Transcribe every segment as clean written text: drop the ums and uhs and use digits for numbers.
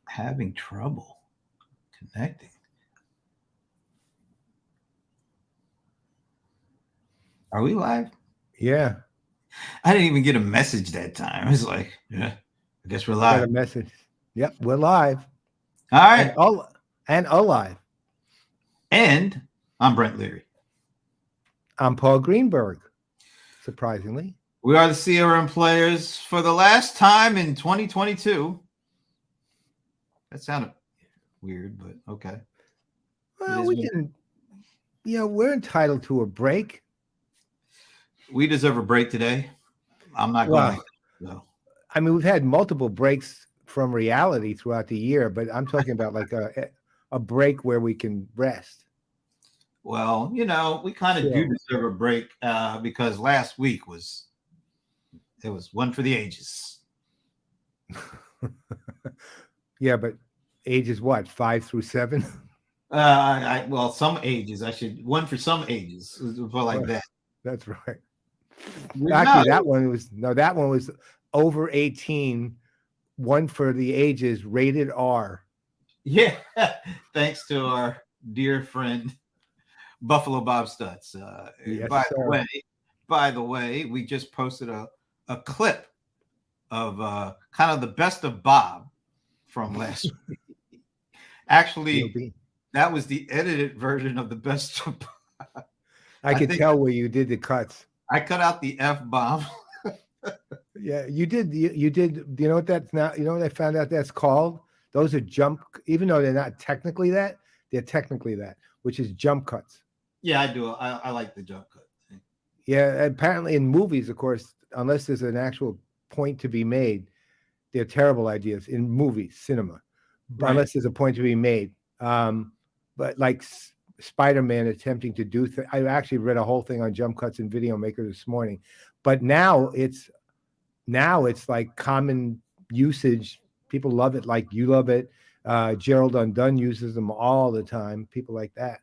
Having trouble connecting. Are we live? Yeah, I didn't even get a message that time. It's like, yeah, I guess we're I got live. a message. Yep, we're live All and right. alive. And I'm Brent Leary. I'm Paul Greenberg. Surprisingly, We are the CRM players for the last time in 2022. That sounded weird, but okay. It well, is we what can. We're entitled to a break. we deserve a break today. I'm not going Well, to. So. I mean, we've had multiple breaks from reality throughout the year, but I'm talking about like a break where we can rest. Well, we kind of do Chill. deserve a break because last week it was one for the ages. Yeah, but age is what, 5 through 7? Well, some ages. I should one for some ages, for like Well, that. that's right. No, Actually, that one was over 18. One for the ages, rated R. yeah. Thanks to our dear friend Buffalo Bob Stutz. Yes, By the sir. way, by the way, we just posted a clip of kind of the best of Bob from last week. Actually, Guilty. that was the edited version of the best of Bob. I I could think tell where you did the cuts. I cut out the F bomb. Yeah, you did. You did. Do you know what that's now? You know what I found out that's called? Those are jump. Even though they're not technically that, they're technically that, which is jump cuts. Yeah, I do. I like the jump cut thing. Yeah, apparently in movies, of course, unless there's an actual point to be made, they're terrible ideas in movies, cinema, Right. unless there's a point to be made. But like Spider-Man attempting to do, I actually read a whole thing on jump cuts in Video Maker this morning, but now it's like common usage. People love it, like you love it. Gerald Undone uses them all the time. People like that.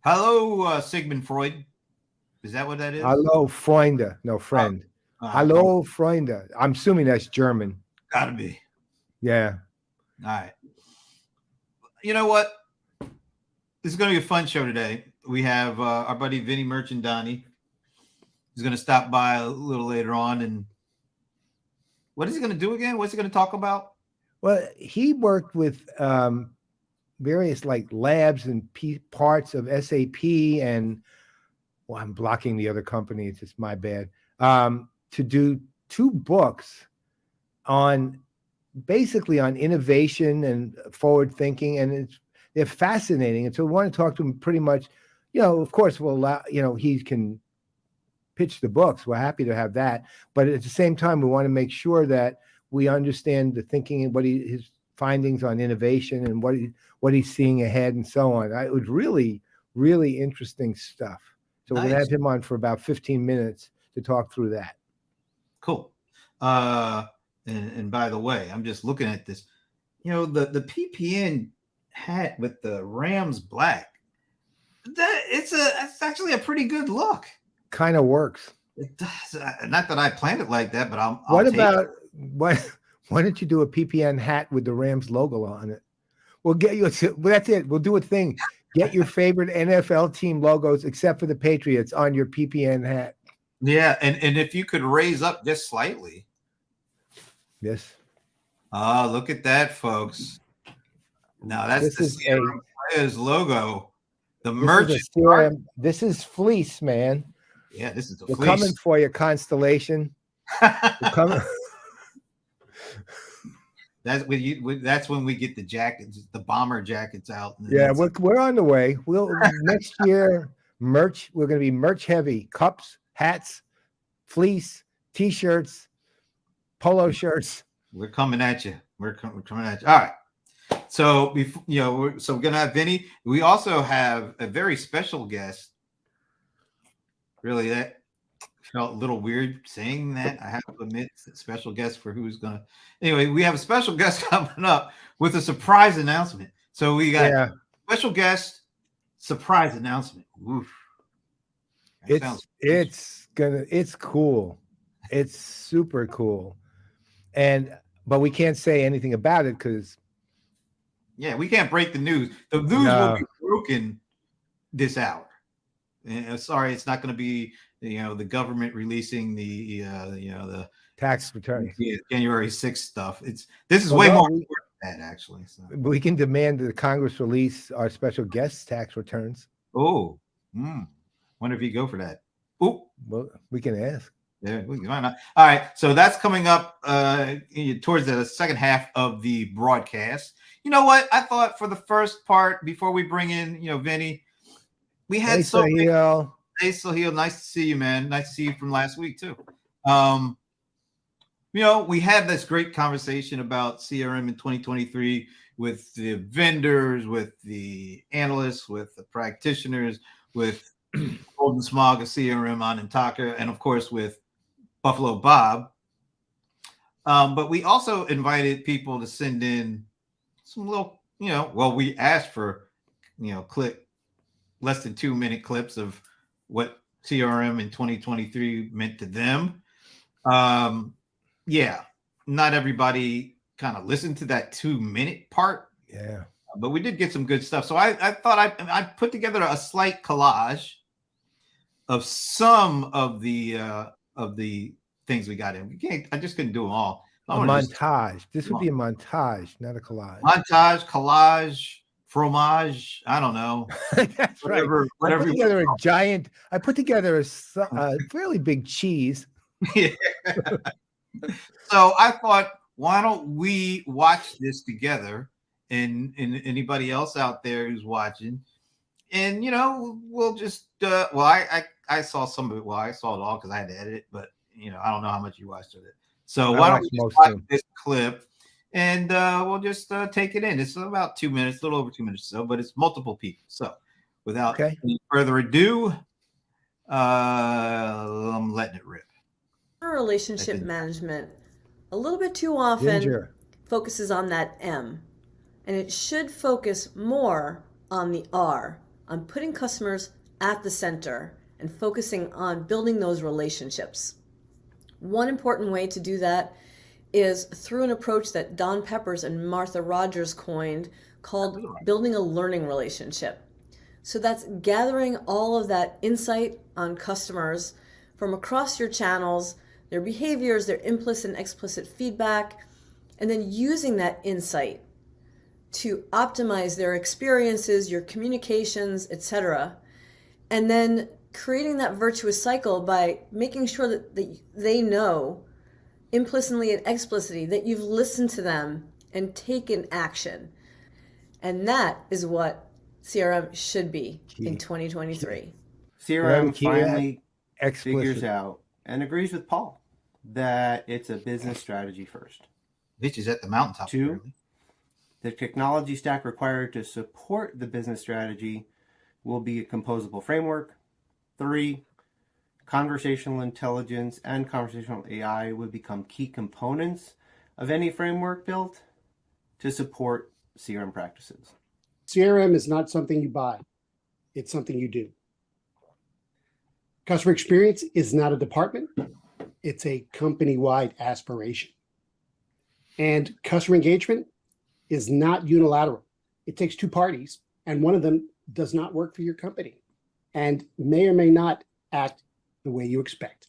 Hello, Sigmund Freud. Is that what that is? Hello, Freunde. No, Oh, friend. oh, Hello, Freunde. I'm assuming that's German. gotta be. Yeah. All right. You know what? This is going to be a fun show today. We have our buddy Vinnie Mirchandani. He's going to stop by a little later on. And what is he going to do again? What's he going to talk about? Well, he worked with various like labs and parts of SAP and well, I'm blocking the other company. It's just my bad. To do 2 books on basically on innovation and forward thinking, and they're fascinating. And so we want to talk to him pretty much. Of course, we'll allow. He can pitch the books. We're happy to have that, but at the same time, we want to make sure that we understand the thinking and his findings on innovation and what he's seeing ahead and so on. It was really, really interesting stuff. So we're going to Nice. have him on for about 15 minutes to talk through that. Cool. And by the way, I'm just looking at this. The PPN hat with the Rams black. It's actually a pretty good look. Kind of works. It does. Not that I planned it like that, but I'll What take about what? Why don't you do a PPN hat with the Rams logo on it? We'll get you. That's it. We'll do a thing. Get your favorite NFL team logos, except for the Patriots, on your PPN hat. Yeah, and if you could raise up just slightly. Yes. Oh, look at that, folks. Now that's the CRM Playaz logo. The merchant. This is fleece, man. Yeah, this is the We're fleece. coming for you, Constellation. We're coming. That's when we get the jackets, the bomber jackets out. Yeah, we're on the way. Next year merch. We're going to be merch heavy. Cups, hats, fleece, t-shirts, polo shirts. We're coming at you. We're coming at you. All right. So we're gonna have Vinny. We also have a very special guest. Really, that felt a little weird saying that. I have to admit, special guest for who's gonna. Anyway, we have a special guest coming up with a surprise announcement. So we got special guest, surprise announcement. Oof. It's cool. It's super cool. And but we can't say anything about it because we can't break the news. The news will be broken this hour. And sorry, it's not going to be the government releasing the the tax returns, January 6th stuff. This is way more important than that, actually. So. We can demand that the Congress release our special guest tax returns. Oh, wonder if you go for that. Oh, well, we can ask. Yeah, why not? All right, so that's coming up towards the second half of the broadcast. You know what? I thought for the first part, before we bring in Vinnie, we had Sahil. Hey, Sahil, nice to see you, man. Nice to see you from last week too. We had this great conversation about CRM in 2023 with the vendors, with the analysts, with the practitioners, with Golden Smog of CRM on Intaka, and of course with Buffalo Bob. But we also invited people to send in some little, we asked for, clip less than 2-minute clips of what CRM in 2023 meant to them. Not everybody kind of listened to that 2-minute part. Yeah. But we did get some good stuff. So I thought I put together a slight collage of some of the things we got in. I just couldn't do them all. A montage. This would be a montage, not a collage. Montage, collage, fromage. I don't know. That's whatever, right. Whatever. I put together a fairly big cheese. Yeah. So I thought, why don't we watch this together? And anybody else out there who's watching, and we'll just I saw some of it. Well, I saw it all because I had to edit it, but I don't know how much you watched of it. So why don't we just watch this clip and we'll just take it in. It's about 2 minutes, a little over 2 minutes or so, but it's multiple people. So without any further ado, I'm letting it rip. Relationship management, a little bit too often focuses on that M. And it should focus more on the R, on putting customers at the center and focusing on building those relationships. One important way to do that is through an approach that Don Peppers and Martha Rogers coined called building a learning relationship. So that's gathering all of that insight on customers from across your channels, their behaviors, their implicit and explicit feedback, and then using that insight to optimize their experiences, your communications, etc. And then creating that virtuous cycle by making sure that they know implicitly and explicitly that you've listened to them and taken action. And that is what CRM should be in 2023. CRM finally figures out and agrees with Paul that it's a business strategy first. Bitch is at the mountaintop. 2, the technology stack required to support the business strategy will be a composable framework. 3, conversational intelligence and conversational AI would become key components of any framework built to support CRM practices. CRM is not something you buy. It's something you do. Customer experience is not a department. It's a company-wide aspiration. And customer engagement is not unilateral. It takes 2 parties, and one of them does not work for your company and may or may not act the way you expect.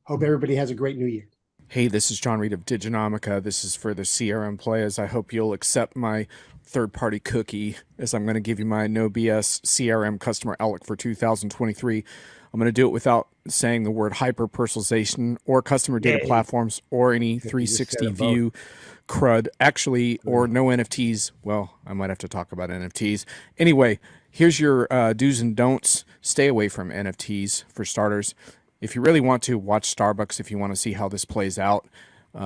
Hope everybody has a great new year. Hey, this is John Reed of Diginomica. This is for the CRM Playaz. I hope you'll accept my third-party cookie as I'm going to give you my no BS CRM customer outlook for 2023. I'm going to do it without saying the word hyper-personalization or customer data platforms or any 360 view crud, actually, or no NFTs. Well, I might have to talk about NFTs. Anyway, here's your do's and don'ts. Stay away from NFTs for starters. If you really want to, watch Starbucks if you want to see how this plays out.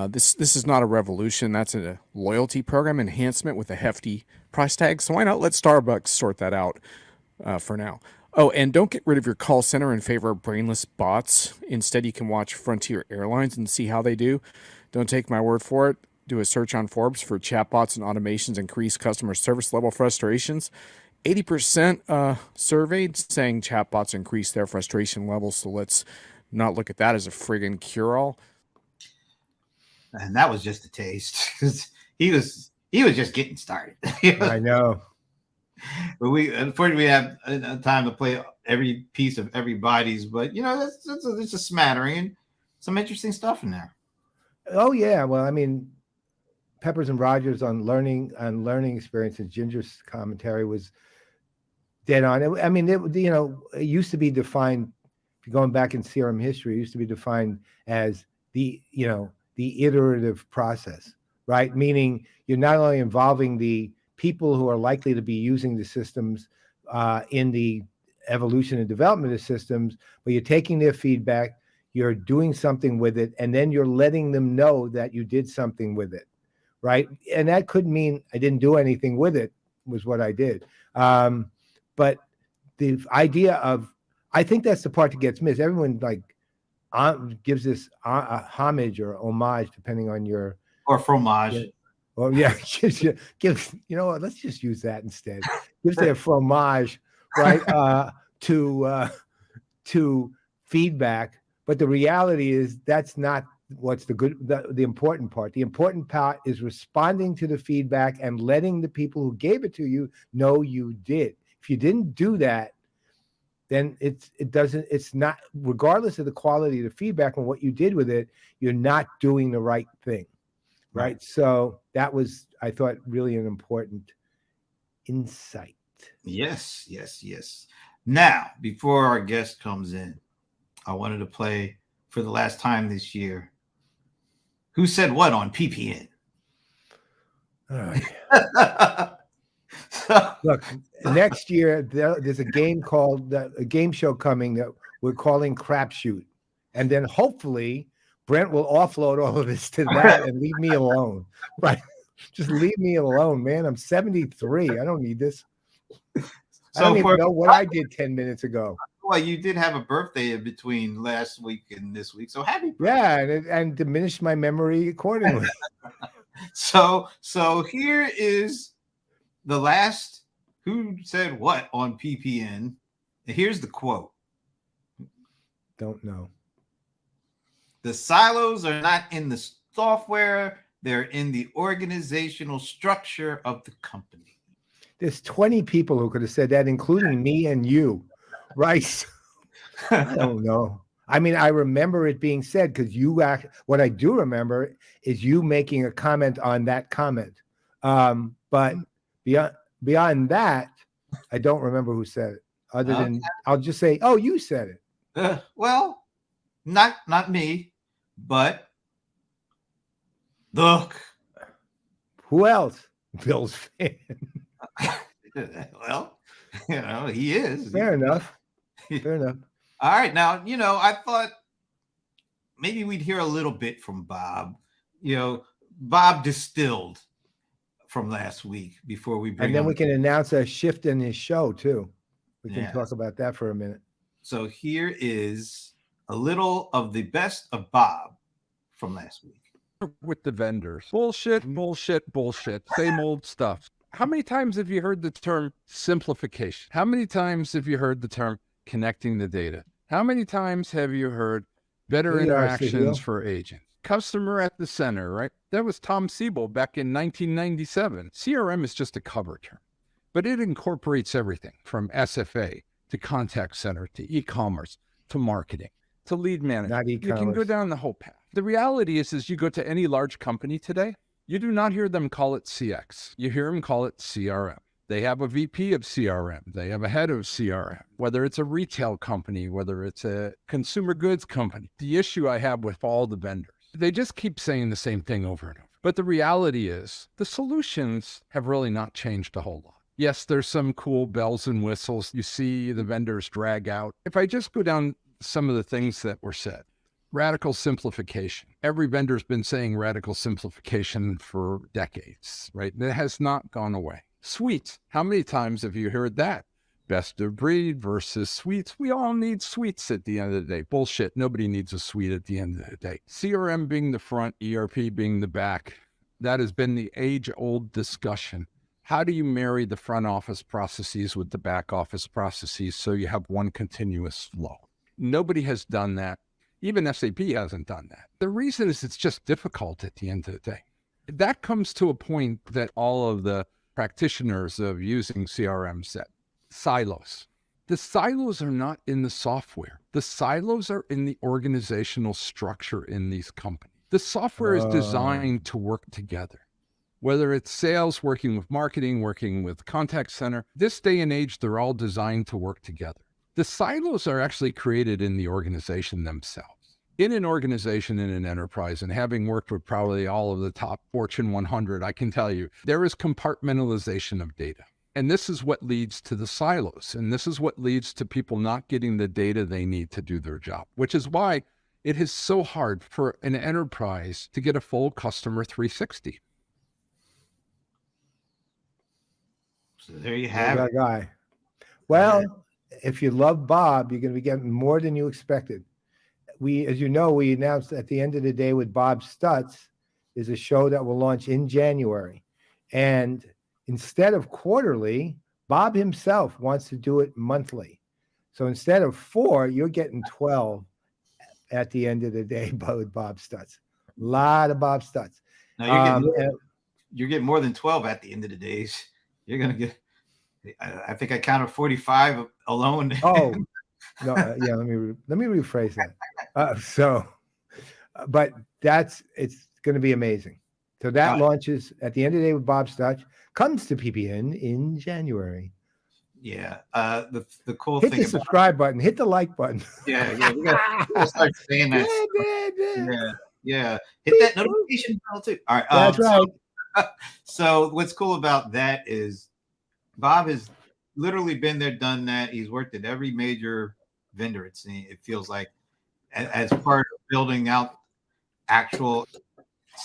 This is not a revolution. That's a loyalty program enhancement with a hefty price tag. So why not let Starbucks sort that out for now? Oh, and don't get rid of your call center in favor of brainless bots. Instead, you can watch Frontier Airlines and see how they do. Don't take my word for it. Do a search on Forbes for chatbots and automations increase customer service level frustrations. 80% surveyed saying chatbots increase their frustration levels. So let's not look at that as a friggin' cure-all. And that was just a taste because he was just getting started. I know. But unfortunately, we have time to play every piece of everybody's. But it's a smattering and some interesting stuff in there. Oh yeah, well, I mean, Peppers and Rogers on learning experience, and Ginger's commentary was dead on. I mean, it used to be defined. If you're going back in CRM history, it used to be defined as the iterative process, right? Meaning you're not only involving the people who are likely to be using the systems in the evolution and development of systems, but you're taking their feedback, you're doing something with it, and then you're letting them know that you did something with it, right? And that could mean I didn't do anything with it, was what I did. But the idea of, I think that's the part that gets missed. Everyone gives this homage or homage, depending on your, or fromage. Well, yeah, give what? Let's just use that instead. Gives their fromage, right, to feedback. But the reality is that's not what's the important part. The important part is responding to the feedback and letting the people who gave it to you know you did. If you didn't do that, then it's not, regardless of the quality of the feedback and what you did with it, you're not doing the right thing. Right. So that was, I thought, really an important insight. Yes. Now, before our guest comes in, I wanted to play for the last time this year. Who said what on PPN? All right. Look, next year there's a game show coming that we're calling Crapshoot, and then hopefully Brent will offload all of this to that and leave me alone. Right? Just leave me alone, man. I'm 73. I don't need this. I don't even know what I did 10 minutes ago. Well, you did have a birthday in between last week and this week, so happy birthday. Yeah, and diminished my memory accordingly. So here is the last Who Said What on PPN. Here's the quote. Don't know. The silos are not in the software, they're in the organizational structure of the company. There's 20 people who could have said that, including me and you, right? I don't know. I mean, I remember it being said because what I do remember is you making a comment on that comment. But beyond that, I don't remember who said it. Other than I'll just say, "Oh, you said it." Well, not me, but look. Who else? Bill's fan. Well, he is. Fair enough. All right. Now, I thought maybe we'd hear a little bit from Bob. Bob distilled from last week before we bring and then we can announce a shift in his show too. We can talk about that for a minute. So here is a little of the best of Bob from last week. With the vendors. Bullshit. Same old stuff. How many times have you heard the term simplification? How many times have you heard the term connecting the data? How many times have you heard better interactions for agents? Customer at the center, right? That was Tom Siebel back in 1997. CRM is just a cover term, but it incorporates everything from SFA to contact center to e-commerce to marketing to lead management. Not e-commerce. You can go down the whole path. The reality is you go to any large company today, you do not hear them call it CX. You hear them call it CRM. They have a VP of CRM. They have a head of CRM, whether it's a retail company, whether it's a consumer goods company. The issue I have with all the vendors, they just keep saying the same thing over and over. But the reality is the solutions have really not changed a whole lot. Yes, there's some cool bells and whistles. You see the vendors drag out. If I just go down some of the things that were said, radical simplification. Every vendor's been saying radical simplification for decades, right? That has not gone away. Suites. How many times have you heard that? Best of breed versus suites. We all need suites at the end of the day. Bullshit. Nobody needs a suite at the end of the day. CRM being the front, ERP being the back. That has been the age-old discussion. How do you marry the front office processes with the back office processes so you have one continuous flow? Nobody has done that Even SAP hasn't done that. The reason is it's just difficult at the end of the day. That comes to a point that all of the practitioners of using CRM said, silos. The silos are not in the software. The silos are in the organizational structure in these companies. The software is designed to work together. Whether it's sales working with marketing, working with contact center, this day and age, they're all designed to work together. The silos are actually created in the organization themselves. In an organization, in an enterprise, and having worked with probably all of the top Fortune 100, I can tell you, there is compartmentalization of data. And this is what leads to the silos. And this is what leads to people not getting the data they need to do their job, which is why it is so hard for an enterprise to get a full customer 360. So there you have it. Guy. Well, if you love Bob, you're going to be getting more than you expected. As you know, we announced at the end of the day with Bob Stutz is a show that will launch in January. And instead of quarterly, Bob himself wants to do it monthly. So instead of 4, you're getting 12 at the end of the day with Bob Stutz. A lot of Bob Stutz. Now you're getting more than 12 at the end of the days. You're going to get, I think I counted 45 alone. Oh, no, yeah, let me rephrase that. But it's going to be amazing. So that launches at the end of the day with Bob Stutz, comes to PPN in January. Yeah. The cool hit thing the subscribe button, hit the like button. Yeah, we gotta start saying that. Yeah. Hit that notification bell too. All right. That's right. So what's cool about that is Bob has literally been there, done that. He's worked at every major vendor. It feels like as part of building out actual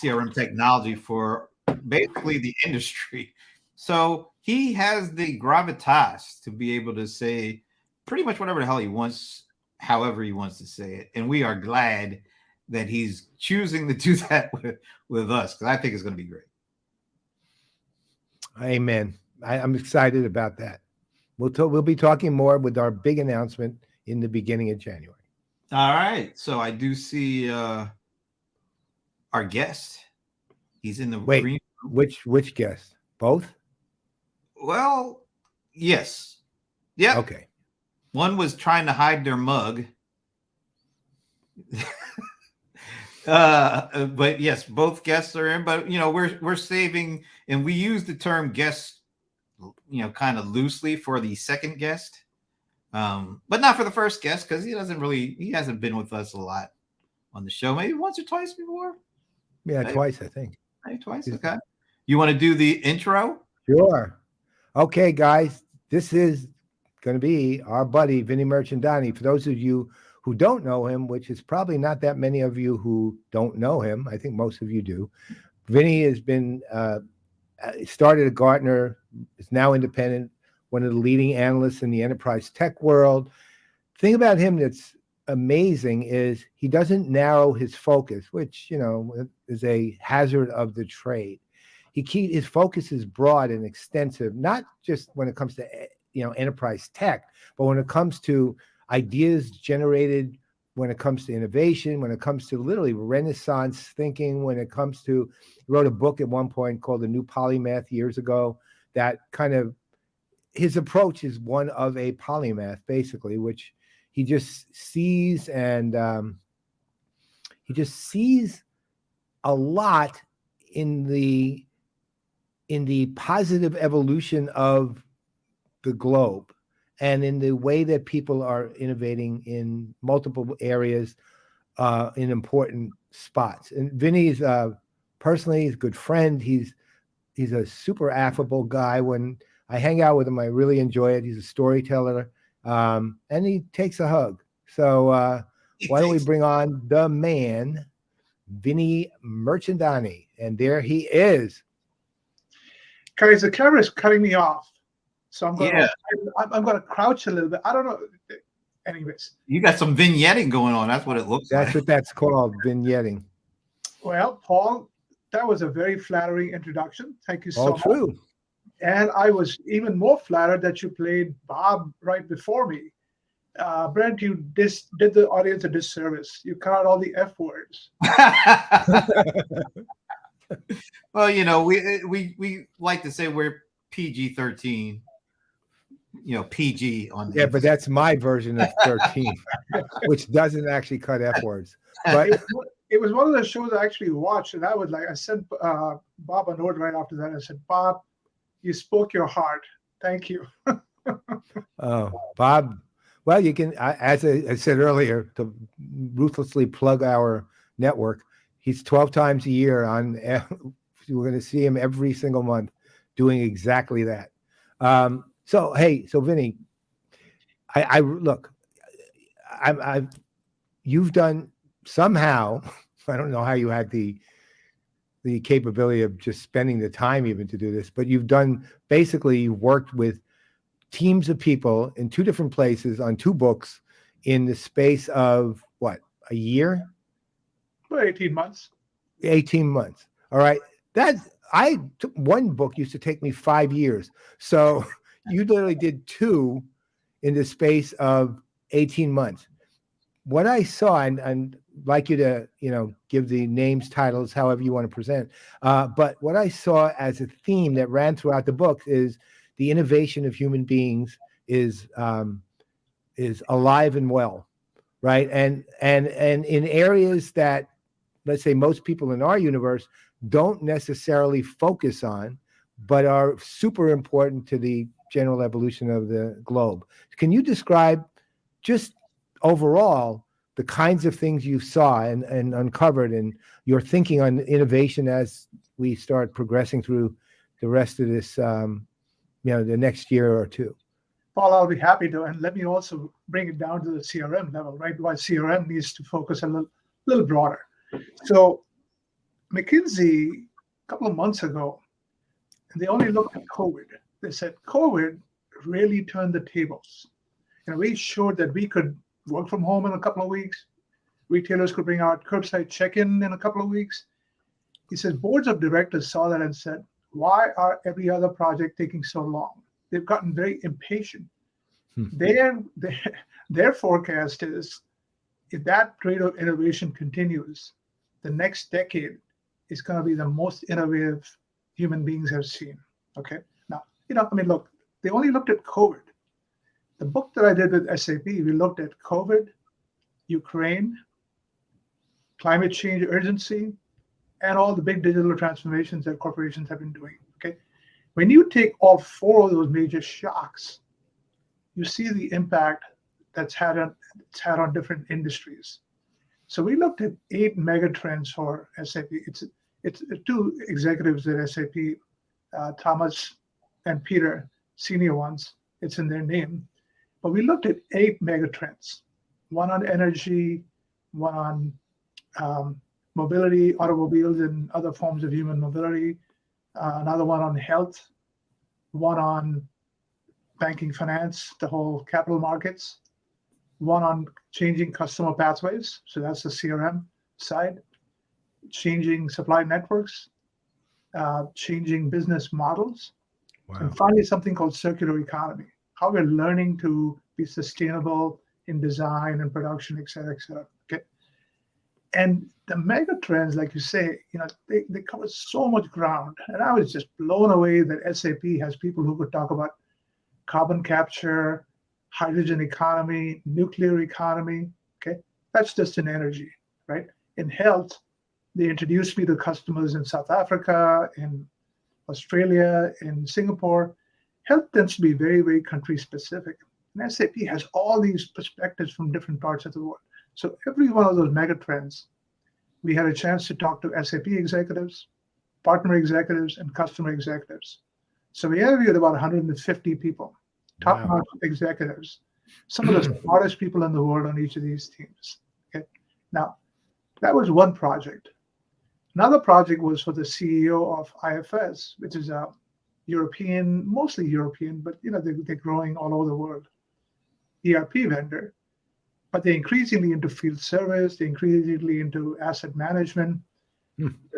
CRM technology for basically the industry. So he has the gravitas to be able to say pretty much whatever the hell he wants, however he wants to say it. And we are glad that he's choosing to do that with us, because I think it's going to be great. Amen. I'm excited about that. We'll be talking more with our big announcement in the beginning of January. All right. So I do see our guest. He's in the green room. Which guest? Both? Well, yes. Yeah. Okay. One was trying to hide their mug. But yes, both guests are in. But we're saving, and we use the term guest, kind of loosely for the second guest, but not for the first guest, because he hasn't been with us a lot on the show. Maybe once or twice before. Yeah, twice, I think. Maybe twice. Okay. You want to do the intro? Sure. Okay, guys, this is going to be our buddy Vinnie Mirchandani. For those of you who don't know him, which is probably not that many of you who don't know him, I think most of you do. Vinnie has been started at Gartner, is now independent, one of the leading analysts in the enterprise tech world. The thing about him that's amazing is he doesn't narrow his focus, which is a hazard of the trade. His focus is broad and extensive, not just when it comes to enterprise tech, but when it comes to ideas generated, when it comes to innovation, when it comes to literally Renaissance thinking, when it comes to, he wrote a book at one point called The New Polymath years ago, that kind of, his approach is one of a polymath, basically, which he just sees, and he just sees a lot in the positive evolution of the globe, and in the way that people are innovating in multiple areas, in important spots. And Vinny's personally, he's a good friend. He's a super affable guy. When I hang out with him, I really enjoy it. He's a storyteller, and he takes a hug. So why don't we bring on the man, Vinnie Mirchandani? And there he is. Guys, the camera is cutting me off. So I'm going to crouch a little bit. I don't know. Anyways. You got some vignetting going on. That's what it looks like. That's what that's called, vignetting. Well, Paul, that was a very flattering introduction. Thank you so much. True. And I was even more flattered that you played Bob right before me. Brent, you did the audience a disservice. You cut out all the F words. Well, we like to say we're PG-13. PG on. Yeah, but that's my version of 13, which doesn't actually cut F words. But it was one of the shows I actually watched, and I sent Bob a note right after that. I said, Bob, you spoke your heart. Thank you. Oh, Bob. Well, you can, as I said earlier, to ruthlessly plug our network. He's 12 times a year on. We're going to see him every single month doing exactly that. So Vinnie, I look, you've done somehow. I don't know how you had the capability of just spending the time even to do this, but you've worked with teams of people in two different places on two books in the space of what, a year? Well, 18 months. 18 months. All right. One book used to take me 5 years. So you literally did two in the space of 18 months. What I saw, and I'd like you to, give the names, titles, however you want to present. But what I saw as a theme that ran throughout the book is the innovation of human beings is alive and well, right? And in areas that, let's say, most people in our universe don't necessarily focus on, but are super important to the general evolution of the globe. Can you describe just overall the kinds of things you saw and uncovered and your thinking on innovation as we start progressing through the rest of this, the next year or two? Paul, I'll be happy to. And let me also bring it down to the CRM level, right? Why CRM needs to focus a little broader. So McKinsey, a couple of months ago, they only looked at COVID. They said COVID really turned the tables. We showed that we could work from home in a couple of weeks. Retailers could bring out curbside check-in in a couple of weeks. He says boards of directors saw that and said, why are every other project taking so long? They've gotten very impatient. Their forecast is, if that rate of innovation continues, the next decade is going to be the most innovative human beings have seen. Okay. Now, look, they only looked at COVID. The book that I did with SAP, we looked at COVID, Ukraine, climate change urgency, and all the big digital transformations that corporations have been doing. Okay. When you take all four of those major shocks, you see the impact that's had on different industries. So we looked at 8 mega trends for SAP. It's two executives at SAP, Thomas and Peter, senior ones. It's in their name. But we looked at 8 mega trends, one on energy, one on mobility, automobiles and other forms of human mobility, another one on health, one on banking finance, the whole capital markets, one on changing customer pathways. So that's the CRM side, changing supply networks, changing business models. Wow. And finally, something called circular economy, how we're learning to be sustainable in design and production, et cetera, et cetera. Okay. And the mega trends, like you say, they cover so much ground. And I was just blown away that SAP has people who could talk about carbon capture, hydrogen economy, nuclear economy. Okay. That's just in energy, right? In health, they introduced me to customers in South Africa, in Australia, in Singapore. Health tends to be very, very country specific. And SAP has all these perspectives from different parts of the world. So every one of those mega trends, we had a chance to talk to SAP executives, partner executives, and customer executives. So we interviewed about 150 people, top-notch executives, some of the smartest people in the world on each of these teams. Okay. Now, that was one project. Another project was for the CEO of IFS, which is a European, mostly European, but they're growing all over the world, ERP vendor. But they're increasingly into field service, they're increasingly into asset management.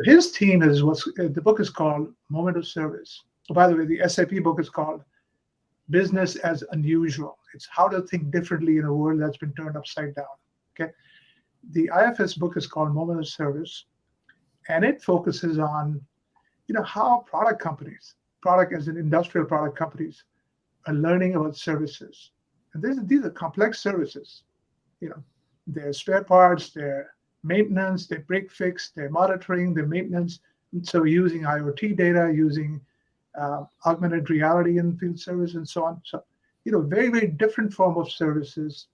His team is the book is called Moment of Service. Oh, by the way, the SAP book is called business as unusual. It's how to think differently in a world that's been turned upside down. Okay. The IFS book is called Moment of Service, and it focuses on, how product as in industrial product companies, are learning about services. And these are complex services. Their spare parts, their maintenance, their break fix, their monitoring, their maintenance. So using IoT data, using augmented reality in field service and so on. So, very, very different form of services,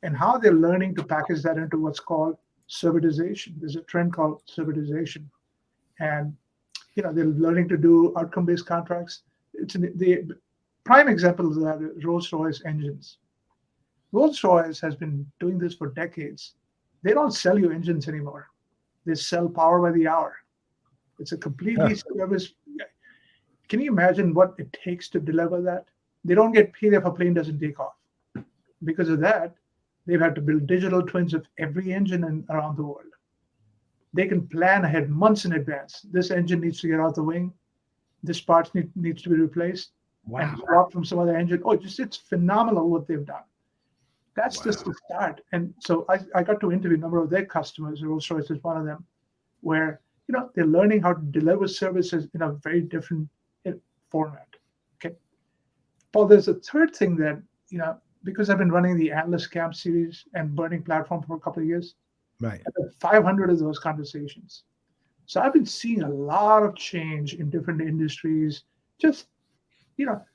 and how they're learning to package that into what's called servitization. There's a trend called servitization. And, they're learning to do outcome-based contracts. The prime example of that is Rolls-Royce engines. Rolls-Royce has been doing this for decades. They don't sell you engines anymore. They sell power by the hour. It's a completely service. Can you imagine what it takes to deliver that? They don't get paid if a plane doesn't take off. Because of that, they've had to build digital twins of every engine around the world. They can plan ahead months in advance. This engine needs to get out the wing. This part needs to be replaced. Wow. And swap from some other engine. It's phenomenal what they've done. That's just the start. And so I got to interview a number of their customers. Rolls-Royce is one of them, where they're learning how to deliver services in a very different format. Okay. Paul, there's a third thing that, because I've been running the Analyst Camp series and Burning platform for a couple of years, right? I've had 500 of those conversations. So I've been seeing a lot of change in different industries, just,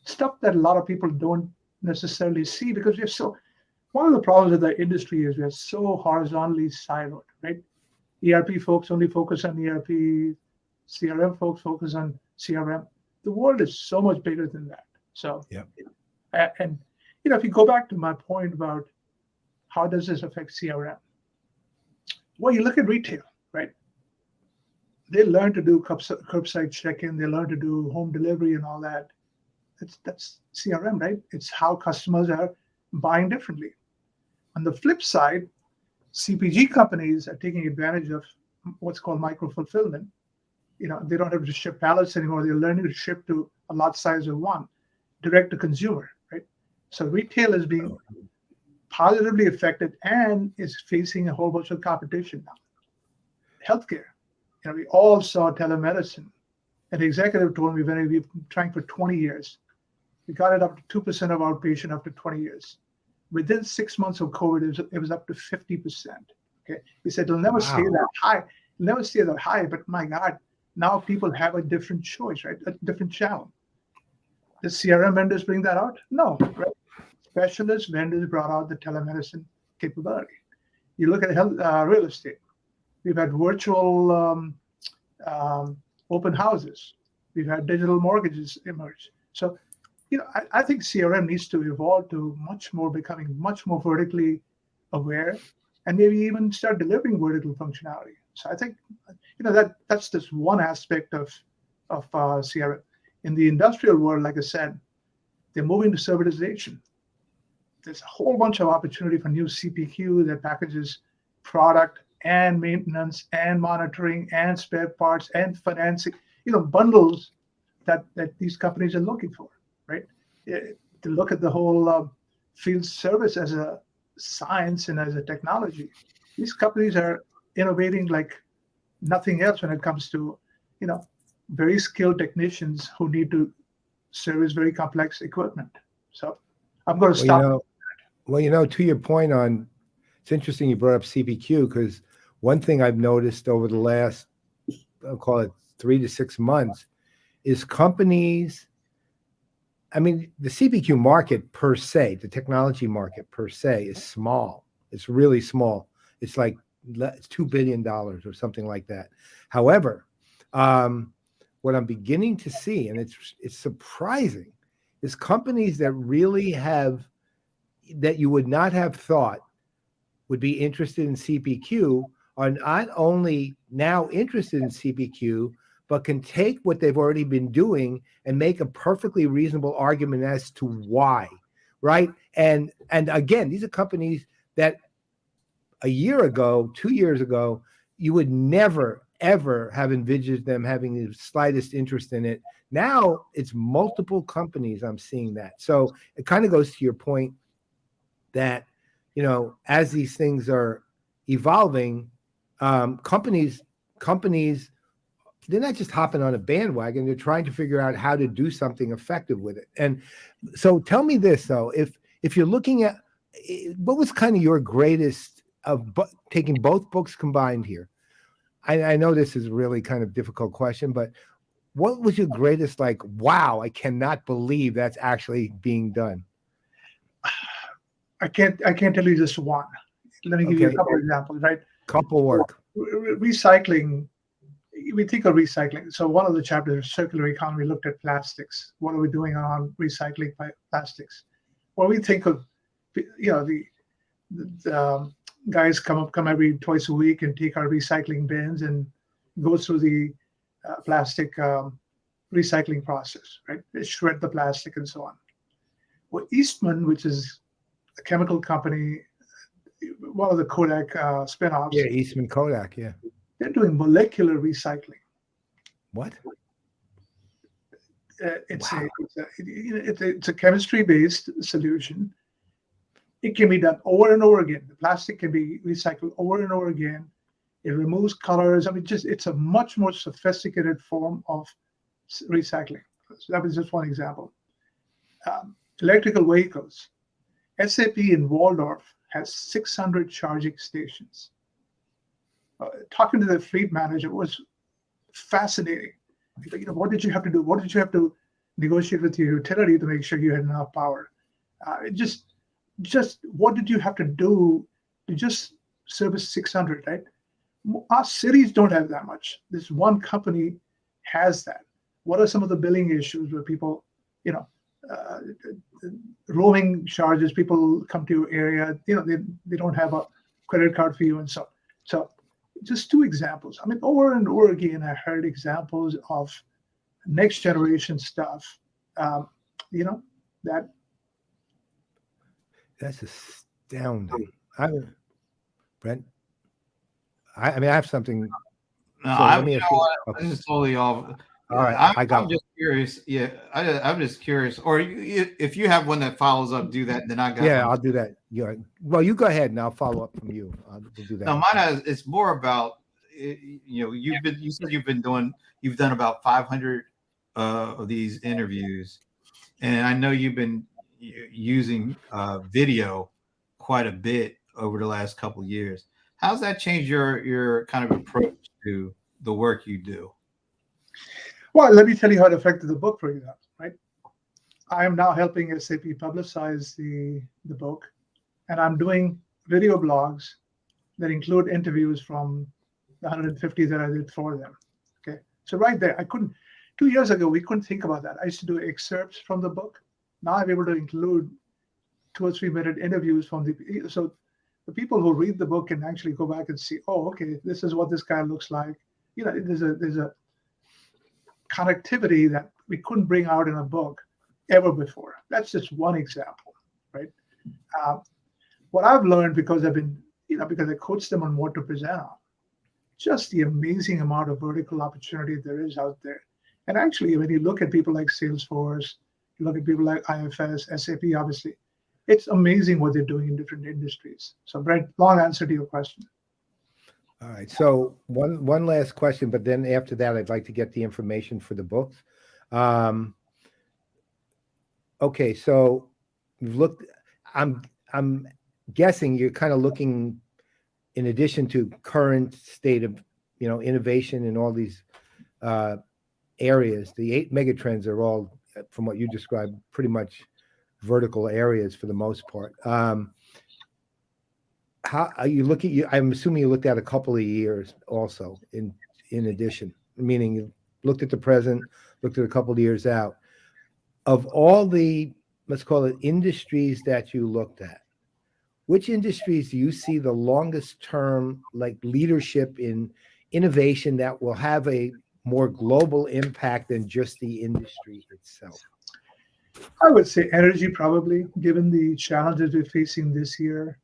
stuff that a lot of people don't necessarily see, because one of the problems with the industry is we're so horizontally siloed, right? ERP folks only focus on ERP, CRM folks focus on CRM. The world is so much bigger than that. So, and if you go back to my point about how does this affect CRM? Well, you look at retail, right? They learn to do curbside check-in, they learn to do home delivery and all that. That's CRM, right? It's how customers are buying differently. On the flip side, CPG companies are taking advantage of what's called micro-fulfillment. They don't have to ship pallets anymore. They're learning to ship to a lot size of one, direct to consumer, right? So retail is being positively affected and is facing a whole bunch of competition now. Healthcare, we all saw telemedicine. An executive told me, Vinnie, we've been trying for 20 years. We got it up to 2% of outpatient after 20 years. Within 6 months of COVID, it was up to 50%. Okay, he said it'll never stay that high. It'll never stay that high. But my God, now people have a different choice, right? A different channel. Did CRM vendors bring that out? No, right? Specialist vendors brought out the telemedicine capability. You look at real estate. We've had virtual open houses. We've had digital mortgages emerge. So, I think CRM needs to evolve to becoming much more vertically aware, and maybe even start delivering vertical functionality. So I think, that's just one aspect of CRM. In the industrial world, like I said, they're moving to servitization. There's a whole bunch of opportunity for new CPQ that packages product and maintenance and monitoring and spare parts and financing, bundles that these companies are looking for, right? To look at the whole field service as a science and as a technology. These companies are innovating like nothing else when it comes to, very skilled technicians who need to service very complex equipment. So I'm going to stop. To your point on, it's interesting you brought up CPQ, because one thing I've noticed over the last, I'll call it 3 to 6 months, is companies, the CPQ market per se, the technology market per se, is small. It's really small. It's like it's $2 billion or something like that. However, what I'm beginning to see, and it's surprising, is companies that really that you would not have thought would be interested in CPQ are not only now interested in CPQ, but can take what they've already been doing and make a perfectly reasonable argument as to why, right? And again, these are companies that a year ago, 2 years ago, you would never, ever have envisioned them having the slightest interest in it. Now it's multiple companies I'm seeing that. So it kind of goes to your point that, as these things are evolving, companies, they're not just hopping on a bandwagon. They're trying to figure out how to do something effective with it. And so tell me this, though, if you're looking at what was kind of your greatest of taking both books combined here. I know this is really kind of difficult question, but what was your greatest, like, wow, I cannot believe that's actually being done? I can't tell you just one. Let me give you a couple of examples, right? Couple work. Recycling. We think of recycling. So one of the chapters, circular economy, looked at plastics. What are we doing on recycling plastics? Well, we think of, the guys come every twice a week and take our recycling bins and go through the plastic recycling process, right? They shred the plastic and so on. Well, Eastman, which is a chemical company, one of the Kodak spinoffs. Yeah, Eastman Kodak, yeah. They're doing molecular recycling. What? It's a chemistry-based solution. It can be done over and over again. The plastic can be recycled over and over again. It removes colors. I mean, it's a much more sophisticated form of recycling. So that was just one example. Electrical vehicles. SAP in Waldorf has 600 charging stations. Talking to the fleet manager was fascinating. What did you have to do? What did you have to negotiate with your utility to make sure you had enough power? Just what did you have to do to just service 600, right? Our cities don't have that much. This one company has that. What are some of the billing issues where people, roaming charges, people come to your area, they don't have a credit card for you and so. So just two examples. I mean, over and over again, I heard examples of next generation stuff, That's astounding. Brent, I have something. No, So I, let me you ask know you. what? This is totally off. All right, I'm just curious. Yeah, I'm just curious. Or if you have one that follows up, do that. Then I got. Yeah, one. I'll do that. Well, you go ahead, and I'll follow up from you. We'll do that. No, mine is more about. You said you've done about 500 of these interviews, and I know you've been using video quite a bit over the last couple of years. How's that changed your kind of approach to the work you do? Well, let me tell you how it affected the book, for example, right? I am now helping SAP publicize the book, and I'm doing video blogs that include interviews from the 150 that I did for them. Okay, so right there, 2 years ago, we couldn't think about that. I used to do excerpts from the book. Now I'm able to include 2 or 3 minute interviews from so the people who read the book can actually go back and see, oh, okay, this is what this guy looks like. There's a connectivity that we couldn't bring out in a book ever before. That's just one example, right? What I've learned because because I coach them on what to present on, just the amazing amount of vertical opportunity there is out there. And actually, when you look at people like Salesforce, you look at people like IFS, SAP, obviously, it's amazing what they're doing in different industries. So, Brent, long answer to your question. All right. So one last question, but then after that, I'd like to get the information for the books. Okay. So you've looked. I'm guessing you're kind of looking, in addition to current state of innovation in all these areas. The 8 megatrends are all, from what you described, pretty much vertical areas for the most part. How are you looking? I'm assuming you looked at a couple of years also in addition, meaning you looked at the present, looked at a couple of years out. Of all the, let's call it, industries that you looked at, which industries do you see the longest term, like, leadership in innovation that will have a more global impact than just the industry itself? I would say energy, probably, given the challenges we're facing this year.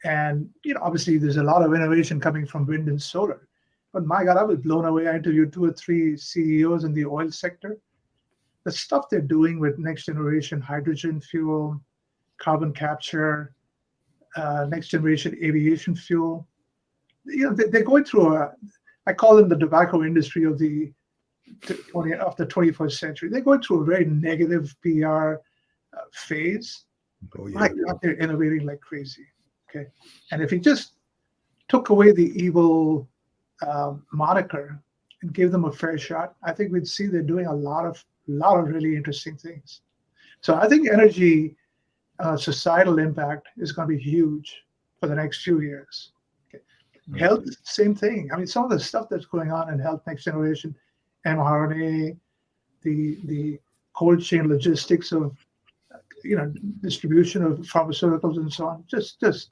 And obviously there's a lot of innovation coming from wind and solar, But my God, I was blown away. I interviewed 2 or 3 CEOs in the oil sector. The stuff they're doing with next generation hydrogen fuel, carbon capture, next generation aviation fuel. They're going through I call them the tobacco industry of the 21st century. They're going through a very negative PR phase. Oh, yeah. My God, they're innovating like crazy. Okay, and if you just took away the evil moniker and gave them a fair shot, I think we'd see they're doing a lot of really interesting things. So I think energy societal impact is going to be huge for the next few years. Okay. Health, same thing. I mean, some of the stuff that's going on in health, next generation, mRNA, the cold chain logistics of distribution of pharmaceuticals and so on. Just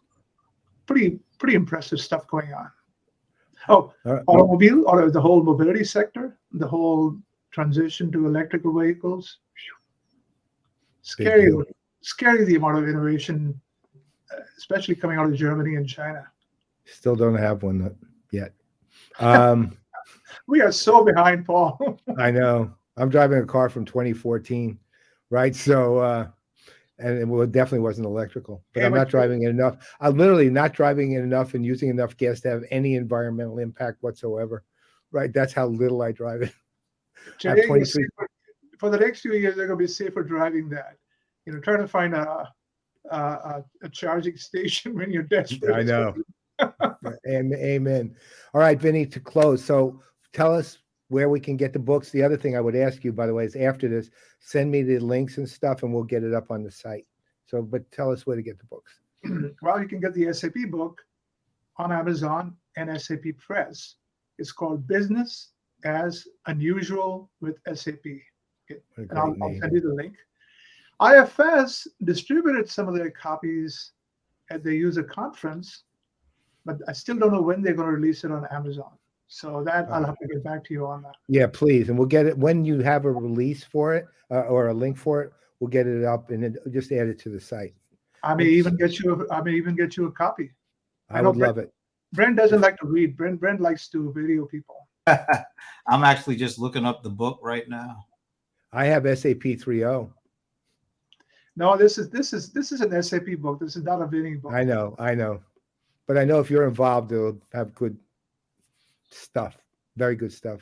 pretty impressive stuff going on. Oh, automobile, or the whole mobility sector, the whole transition to electrical vehicles. Scary the amount of innovation, especially coming out of Germany and China. Still don't have one yet. We are so behind, Paul. I know. I'm driving a car from 2014, right? So, and it definitely wasn't electrical, but I'm not driving it enough. I'm literally not driving it enough and using enough gas to have any environmental impact whatsoever, right? That's how little I drive it. Today, for the next few years, they're going to be safer driving that. Trying to find a charging station when you're desperate. I know. Amen. All right, Vinnie, to close. So tell us where we can get the books. The other thing I would ask you, by the way, is after this, send me the links and stuff and we'll get it up on the site. So, but tell us where to get the books. Well, you can get the SAP book on Amazon and SAP Press. It's called Business as Unusual with SAP. Okay. And I'll send you the link. IFS distributed some of their copies at their user conference, but I still don't know when they're going to release it on Amazon. So that I'll have to get back to you on that. Yeah, please. And we'll get it when you have a release for it or a link for it. We'll get it up and then just add it to the site. I may even get you a copy. I would love it. Brent doesn't like to read. Brent likes to video people. I'm actually just looking up the book right now. I have SAP 3.0. No, this is an SAP book. This is not a Vinnie book. I know. But I know if you're involved, it'll have good stuff. Very good stuff.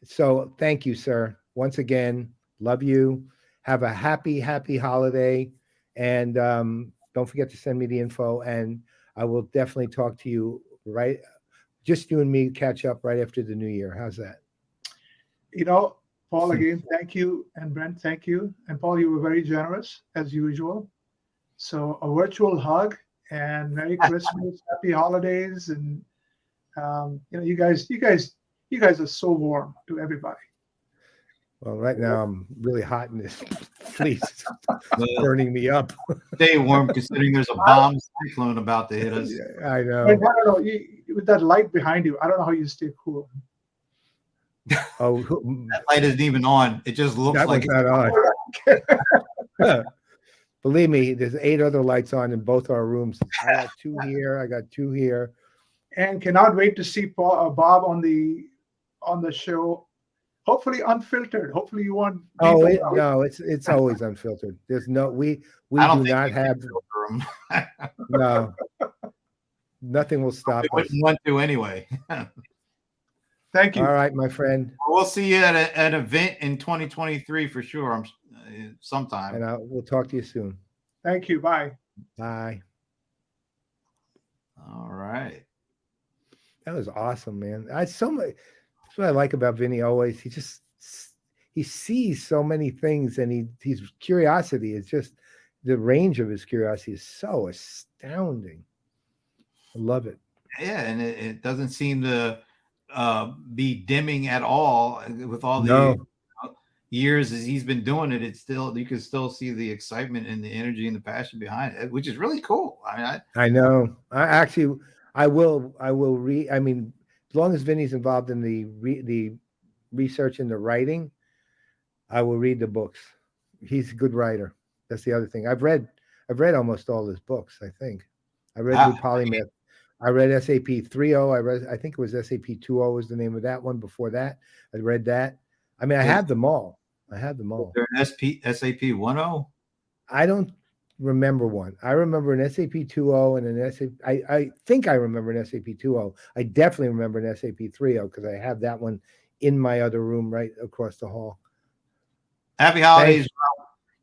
So thank you, sir. Once again, love you. Have a happy holiday. And don't forget to send me the info. And I will definitely talk to you just you and me catch up right after the new year. How's that? Paul, again, thank you. And Brent, thank you. And Paul, you were very generous as usual. So a virtual hug and Merry Christmas, Happy Holidays. And, you guys are so warm to everybody. Well, right now I'm really hot in this place. Burning me up. Stay warm considering there's a bomb cyclone about to hit us. I know. I don't know. With that light behind you, I don't know how you stay cool. Oh, that light isn't even on. It just looks like it's not on. Believe me, there's 8 other lights on in both our rooms. I got 2 here. I got 2 here. And cannot wait to see Bob on the show. Hopefully unfiltered. Hopefully you want. Oh no, it's always unfiltered. There's no we do not have. No, nothing will stop us. Wouldn't want to anyway. Thank you. All right, my friend. We'll see you at an event in 2023 for sure. Sometime. And we'll talk to you soon. Thank you. Bye. Bye. All right. That was awesome, man. That's what I like about Vinnie always. He sees so many things, and his curiosity is just the range of his curiosity is so astounding. I love it. Yeah, and it doesn't seem to be dimming at all with all the years as he's been doing it. It's still, you can still see the excitement and the energy and the passion behind it, which is really cool. I know. I will read. I mean, as long as Vinnie's involved in the research and the writing, I will read the books. He's a good writer. That's the other thing. I've read almost all his books. I think I read through Polymath. I read SAP 3.0. I think it was SAP 2.0 was the name of that one. Before that, I read that. I mean, I have them all. Is there an SAP 1.0? I don't remember one. I remember an SAP 2.0 and an SAP. I think I remember an SAP 2.0. I definitely remember an SAP 3.0 because I have that one in my other room right across the hall. Happy holidays.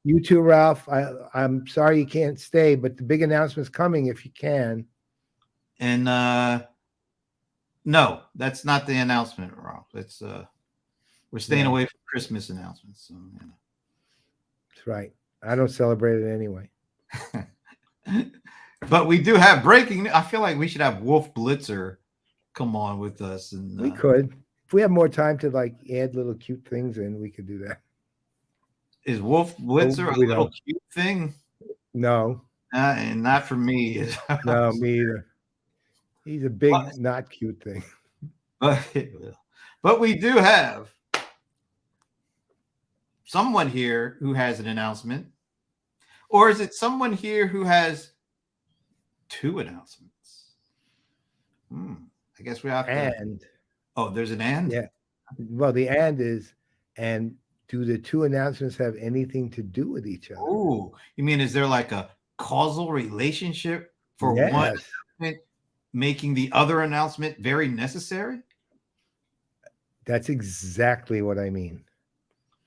You too, Ralph. I'm sorry you can't stay, but the big announcement's coming if you can. And no, that's not the announcement, Ralph. It's we're staying away from Christmas announcements. So, yeah. That's right. I don't celebrate it anyway. But we do have breaking. I feel like we should have Wolf Blitzer come on with us, and we could. If we have more time to like add little cute things in, we could do that. Is Wolf Blitzer a little cute thing? No. And not for me. No, me either. He's a big, not cute thing. But we do have someone here who has an announcement. Or is it someone here who has two announcements? I guess we have to. And. Oh, there's an and? Yeah. Well, the and is, and do the two announcements have anything to do with each other? Oh, you mean is there like a causal relationship for one announcement making the other announcement very necessary? That's exactly what I mean.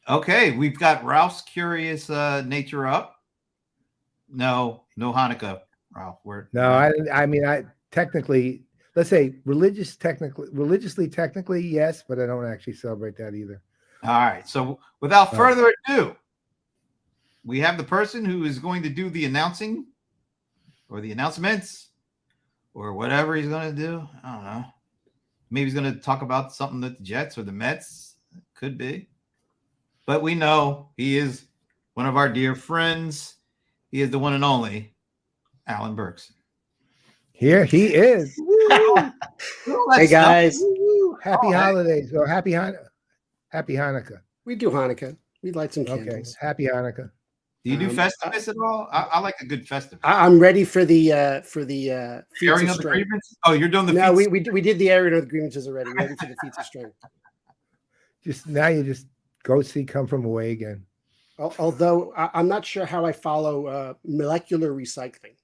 Okay, we've got Ralph's curious nature up. No Hanukkah, Ralph. I mean, technically, let's say religiously, technically, yes, but I don't actually celebrate that either. All right. So without further ado, we have the person who is going to do the announcing or the announcements or whatever he's going to do. I don't know. Maybe he's going to talk about something that the Jets or the Mets could be. But we know he is one of our dear friends. He is the one and only Alan Berkson. Here he is. Hey, guys. Happy holidays or happy Hanukkah. We do Hanukkah. We'd light some candles. Okay. Happy Hanukkah. Do you do Festivus at all? I like a good Festivus. I'm ready for the airing of the grievances. Oh, you're doing the no. We did the airing of the grievances already. We're ready for the feats of strength. You just go see Come From Away again. Although I'm not sure how I follow molecular recycling.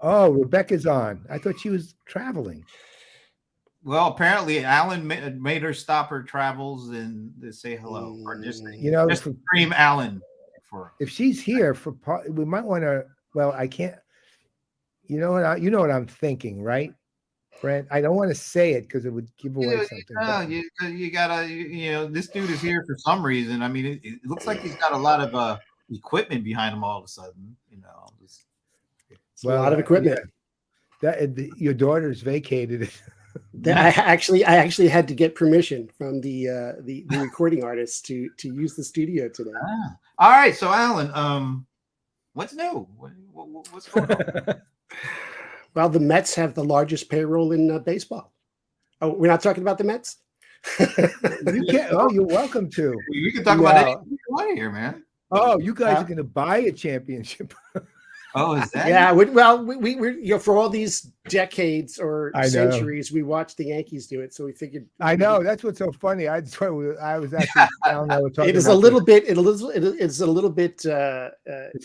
Oh, Rebecca's on. I thought she was traveling. Well, apparently Alan made her stop her travels and to say hello or just scream Alan for her. If she's here for part, we might want to. Well, I can't. You know what I'm thinking, right, Brent? I don't want to say it because it would give away something. You gotta. This dude is here for some reason. I mean, it looks like he's got a lot of equipment behind him all of a sudden. A lot of equipment. Your daughter's vacated it. I actually had to get permission from the recording artist to use the studio today. All right, so Alan, what's new? What's going on? Well, the Mets have the largest payroll in baseball. Oh, we're not talking about the Mets? You can't. Oh, you're welcome to. You can talk about anything you want here, man. Oh, you guys are going to buy a championship. Oh, is that? Yeah. We're for all these decades or centuries, we watched the Yankees do it, so we figured. I know that's what's so funny. I was actually down there talking. It is a little bit. It's a little bit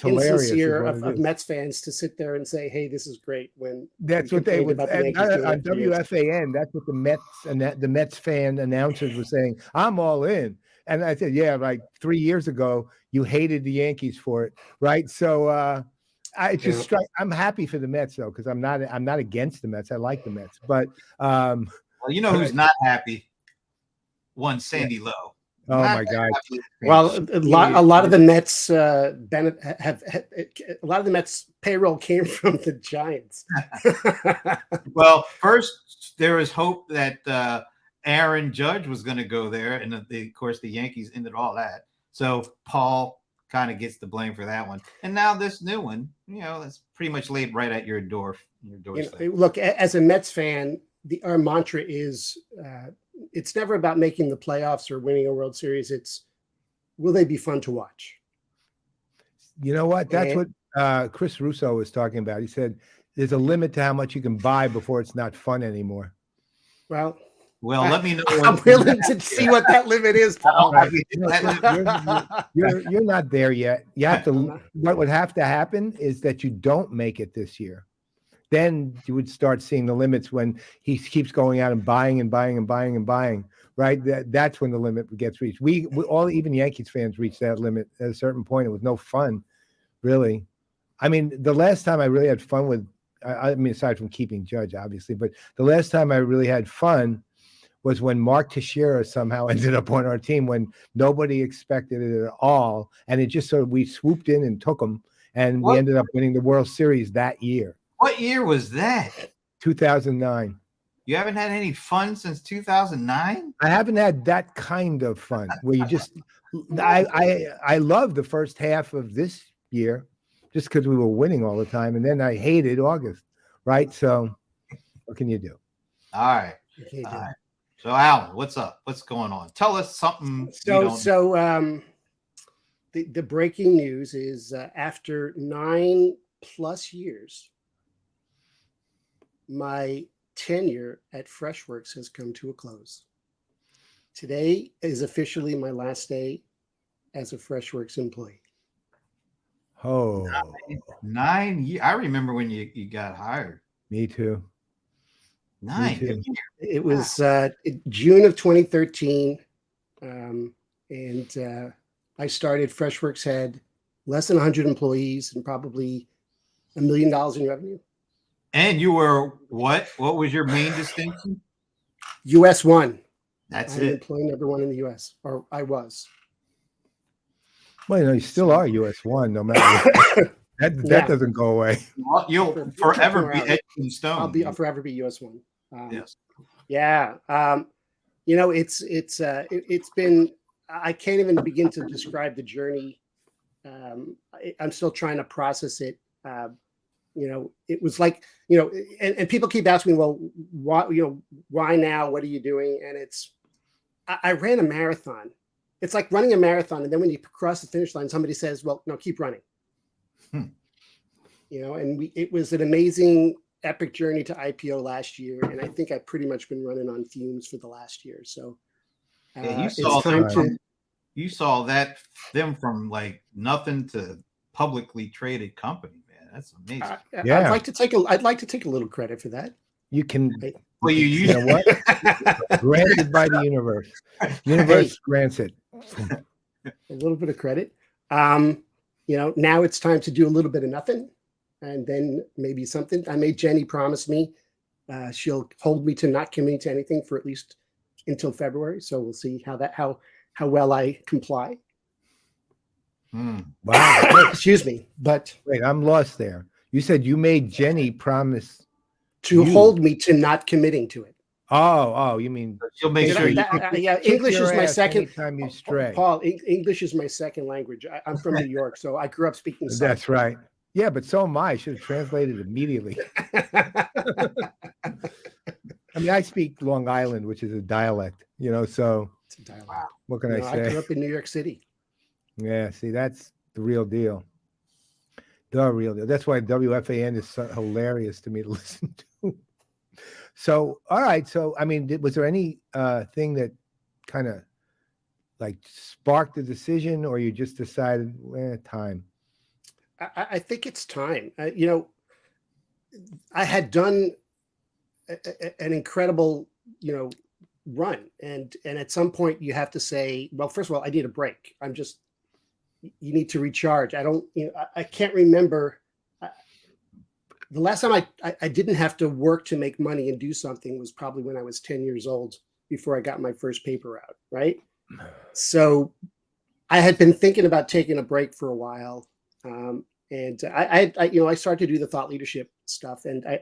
insincere of Mets fans to sit there and say, "Hey, this is great." When that's what they would on WFAN. That's what the Mets and the Mets fan announcers were saying. I'm all in, and I said, "Yeah, like 3 years ago, you hated the Yankees for it, right?" So. I'm happy for the Mets though, because I'm not against the Mets. I like the Mets, but well, you know who's not happy? Sandy Lowe. Oh my God! Well, a lot of the Mets a lot of the Mets payroll came from the Giants. Well, first there was hope that Aaron Judge was going to go there, and of course the Yankees ended all that. So Paul kind of gets the blame for that one, and now this new one, that's pretty much laid right at your doorstep. Look, as a Mets fan, our mantra is it's never about making the playoffs or winning a World Series. It's will they be fun to watch? You know what? That's what Chris Russo was talking about. He said there's a limit to how much you can buy before it's not fun anymore. Well, let me know. I'm willing to see what that limit is, Paul. You're not there yet. You have to. What would have to happen is that you don't make it this year. Then you would start seeing the limits when he keeps going out and buying and buying and buying and buying. Right, that's when the limit gets reached. We all, even Yankees fans, reached that limit at a certain point. It was no fun, really. I mean, the last time I really had fun with, I mean, aside from keeping Judge, obviously, but the last time I really had fun was when Mark Teixeira somehow ended up on our team when nobody expected it at all. And it just sort of, we swooped in and took him, and we ended up winning the World Series that year. What year was that? 2009. You haven't had any fun since 2009? I haven't had that kind of fun where you just, I love the first half of this year just because we were winning all the time. And then I hated August, right? So what can you do? All right. So Alan, what's up? What's going on? Tell us something. The breaking news is after 9+ years, my tenure at Freshworks has come to a close. Today is officially my last day as a Freshworks employee. Oh, 9 years. I remember when you got hired. Me too. 9. Me too. It was June of 2013. And I started Freshworks, had less than 100 employees and probably $1 million in revenue. And you were what? What was your main distinction? US 1. That's I'm it. employee number 1 in the US, or I was. Well, you know, you still are US 1, no matter what. That doesn't go away. Well, you'll forever be etched in stone. I'll forever be US 1. Yes. Yeah. You know, it's been, I can't even begin to describe the journey. I'm still trying to process it. You know, it was like, you know, and people keep asking me, well, why now? What are you doing? And I ran a marathon. It's like running a marathon. And then when you cross the finish line, somebody says, well, no, keep running. You know, and it was an amazing, epic journey to IPO last year. And I think I've pretty much been running on fumes for the last year. So yeah, you saw them from like nothing to publicly traded company. That's amazing. Yeah. I'd like to take a little credit for that. You can. Well, you know what? Granted by the universe. Universe grants it. A little bit of credit. You know, now it's time to do a little bit of nothing, and then maybe something. I made Jenny promise me she'll hold me to not committing to anything for at least until February. So we'll see how well I comply. Wow. Excuse me, but wait, I'm lost there. You said you made Jenny promise to hold me to not committing to it. Oh, you mean she'll make sure yeah, English is my second. Time you stray. Paul, English is my second language. I'm from New York, so I grew up speaking. That's right. Yeah, but so am I. I should have translated immediately. I mean, I speak Long Island, which is a dialect, you know, so it's a dialect. What can I say? I grew up in New York City. Yeah, see, that's the real deal. The real deal. That's why WFAN is so hilarious to me to listen to. So, all right. So, I mean, was there any thing that kind of like sparked the decision, or you just decided, time? I think it's time. You know, I had done an incredible, you know, run, and at some point you have to say, well, first of all, I need a break. You need to recharge. I can't remember the last time I didn't have to work to make money and do something was probably when I was 10 years old before I got my first paper out. Right. So I had been thinking about taking a break for a while. And I started to do the thought leadership stuff, and I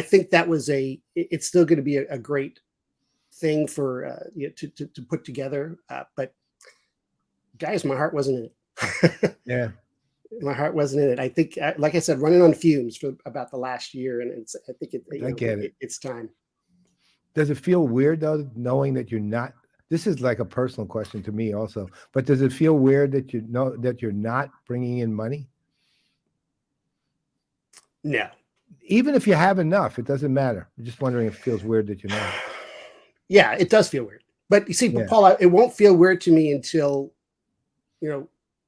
think that was it's still going to be a great thing for to put together. But guys, my heart wasn't in it. Yeah. My heart wasn't in it. I think, like I said, running on fumes for about the last year, and I think it's time. Does it feel weird though, knowing that you're not? This is like a personal question to me also, but does it feel weird that you know that you're not bringing in money? No. Even if you have enough, it doesn't matter. I'm just wondering if it feels weird that you're not. Yeah, it does feel weird. But you see, Yeah. Paul, it won't feel weird to me until,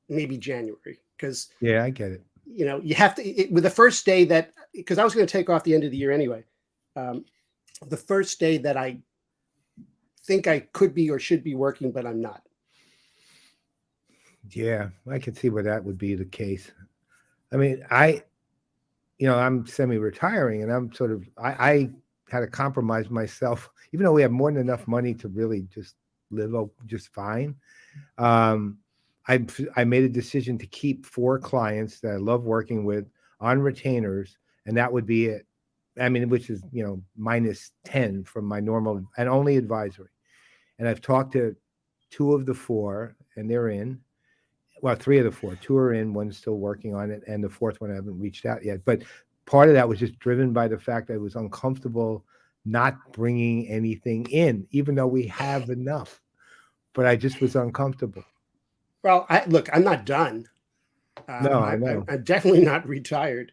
maybe January. Because, Yeah, I get it. You have to, with the first day because I was going to take off the end of the year anyway. The first day that I think I could be or should be working, but I'm not. Yeah, I could see where that would be the case. I mean, I'm semi-retiring, and I'm sort of, I had to compromise myself, even though we have more than enough money to really just live just fine. I made a decision to keep 4 clients that I love working with on retainers, and that would be it. I mean, which is, minus 10 from my normal and only advisory. And I've talked to 2 of the 4, and they're in. Well, 3 of the 4, 2 are in, one's still working on it, and the 4th one I haven't reached out yet. But part of that was just driven by the fact I was uncomfortable not bringing anything in, even though we have enough. But I just was uncomfortable. Well, I'm not done. No, I know. I'm definitely not retired.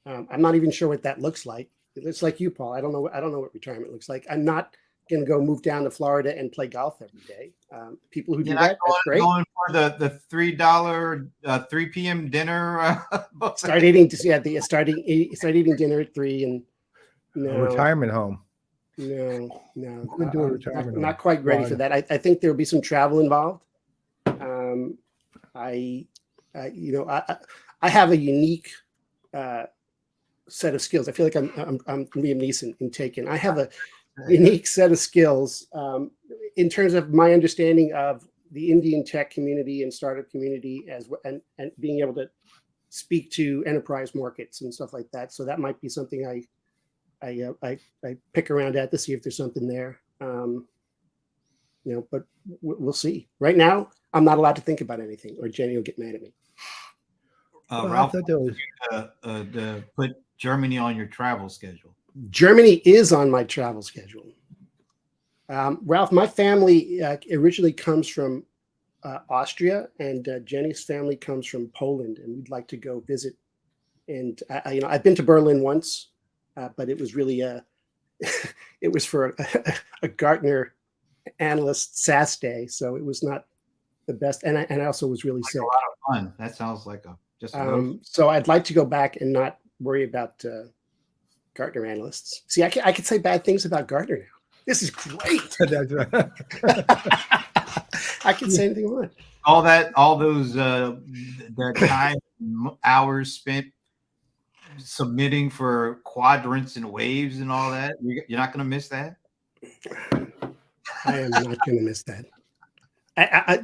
I'm not even sure what that looks like. It looks like you, Paul. I don't know what retirement looks like. I'm not going to go move down to Florida and play golf every day. People who do that, that's great. Going for the $3 3 p.m. dinner. Start eating dinner at 3 and A retirement home. No, Do a retirement home. not quite ready for that. I think there will be some travel involved. I have a unique set of skills. I feel like I'm Liam Neeson in Taken. I have a unique set of skills in terms of my understanding of the Indian tech community and startup community and being able to speak to enterprise markets and stuff like that. So that might be something I pick around at to see if there's something there. But we'll see. Right now, I'm not allowed to think about anything, or Jenny will get mad at me. Ralph, put Germany on your travel schedule. Germany is on my travel schedule. Ralph, my family originally comes from Austria, and Jenny's family comes from Poland, and we'd like to go visit. And I've been to Berlin once, but it was really it was for a Gartner analyst SaaS day, so it was not the best. And I also was really sick. A lot of fun. That sounds like so I'd like to go back and not worry about Gartner analysts. See, I could say bad things about Gartner now. This is great. That's right. I can say anything I want. All those that time hours spent submitting for quadrants and waves and all that. You're not going to miss that. I am not going to miss that.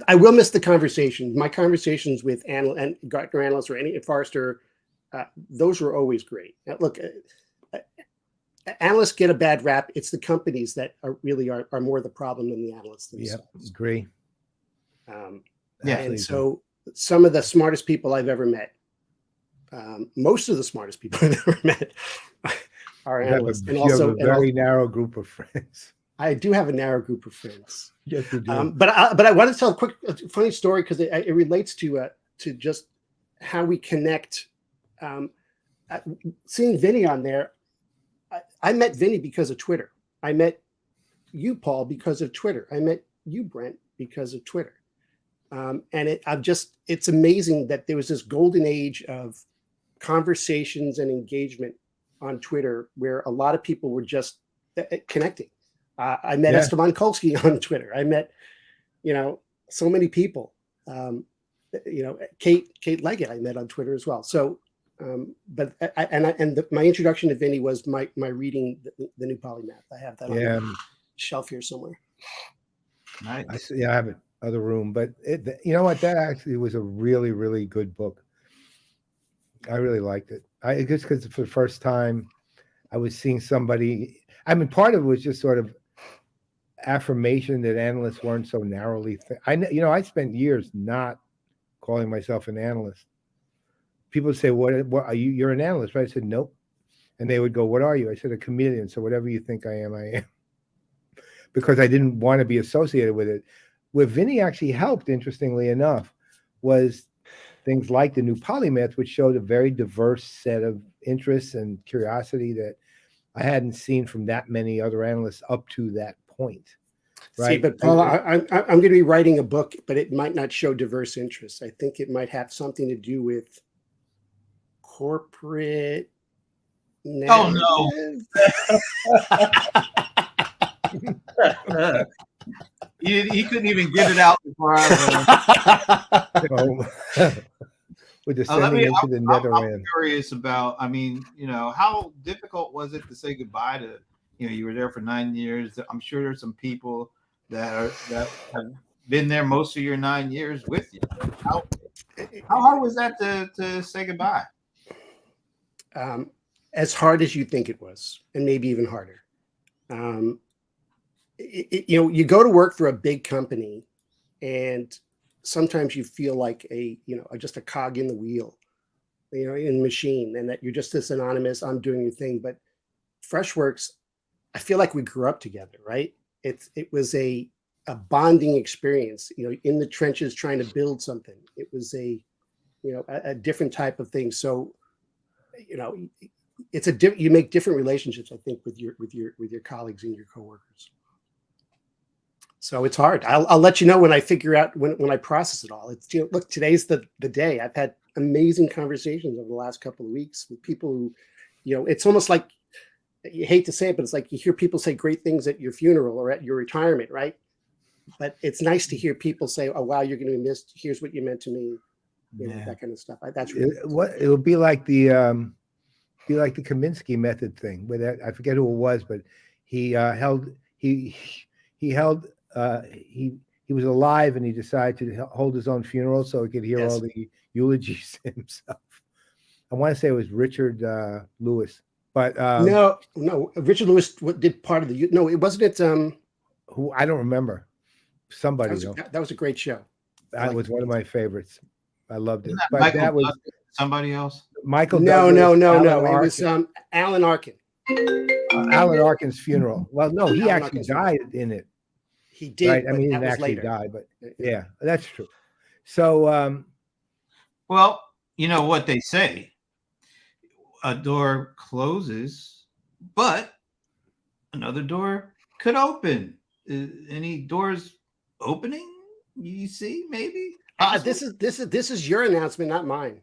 I will miss the conversations. My conversations with and Gartner analysts or any Forrester, those were always great. Now, look, analysts get a bad rap. It's the companies that are more the problem than the analysts themselves. Yep, agree. And so some of the smartest people I've ever met, most of the smartest people I've ever met are analysts. You have a very narrow group of friends. I do have a narrow group of friends. Yes, you do. But I want to tell a quick, funny story because it relates to just how we connect. Seeing Vinnie on there, I met Vinnie because of Twitter. I met you, Paul, because of Twitter. I met you, Brent, because of Twitter. And it's amazing that there was this golden age of conversations and engagement on Twitter where a lot of people were just connecting. I met Esteban Kolsky on Twitter. I met, so many people. Kate Leggett I met on Twitter as well. So, my introduction to Vinnie was my reading the new Polymath. I have that on the shelf here somewhere. Nice. I have it other room, but you know what? That actually was a really, really good book. I really liked it. Just because for the first time I was seeing somebody. I mean, part of it was just sort of affirmation that analysts weren't so narrowly. I spent years not calling myself an analyst. People would say, "What are you? You're an analyst, right?" I said, "Nope." And they would go, "What are you?" I said, "A chameleon." So whatever you think I am, because I didn't want to be associated with it. Where Vinnie actually helped, interestingly enough, was things like the new Polymath, which showed a very diverse set of interests and curiosity that I hadn't seen from that many other analysts up to that point. Right. See, but Paul, I'm going to be writing a book, but it might not show diverse interests. I think it might have something to do with corporate. Oh no. He couldn't even get it out before I was. We're descending into the netherland. I'm curious about, I mean, how difficult was it to say goodbye to, you were there for 9 years. I'm sure there's some people that have been there most of your 9 years with you. How hard was that to say goodbye? As hard as you think it was, and maybe even harder. You go to work for a big company, and sometimes you feel like just a cog in the wheel, in the machine, and that you're just this anonymous, I'm doing your thing. But Freshworks, I feel like we grew up together, right? It was a bonding experience, in the trenches trying to build something. It was a different type of thing. So, you make different relationships, I think, with your colleagues and your coworkers. So it's hard. I'll let you know when I figure out when I process it all. It's look, today's the day. I've had amazing conversations over the last couple of weeks with people who, it's almost like, you hate to say it, but it's like you hear people say great things at your funeral or at your retirement, right? But it's nice to hear people say, "Oh wow, you're going to be missed. Here's what you meant to me," that kind of stuff. That's really it will be like the Kaminsky method thing, where I forget who it was, but he was alive and he decided to hold his own funeral so he could hear all the eulogies himself. I want to say it was Richard Lewis, but no, Richard Lewis did part of the. No, it wasn't. It who I don't remember. Somebody that was a great show. That was one of my favorites. I loved it. But that was somebody else. Michael. No. It was Alan Arkin. Alan Arkin's funeral. Well, no, he actually died in it. He did. Right? I mean, he didn't actually die, but yeah, that's true. So, well, you know what they say: a door closes, but another door could open. Any doors opening? You see, maybe. This is your announcement, not mine.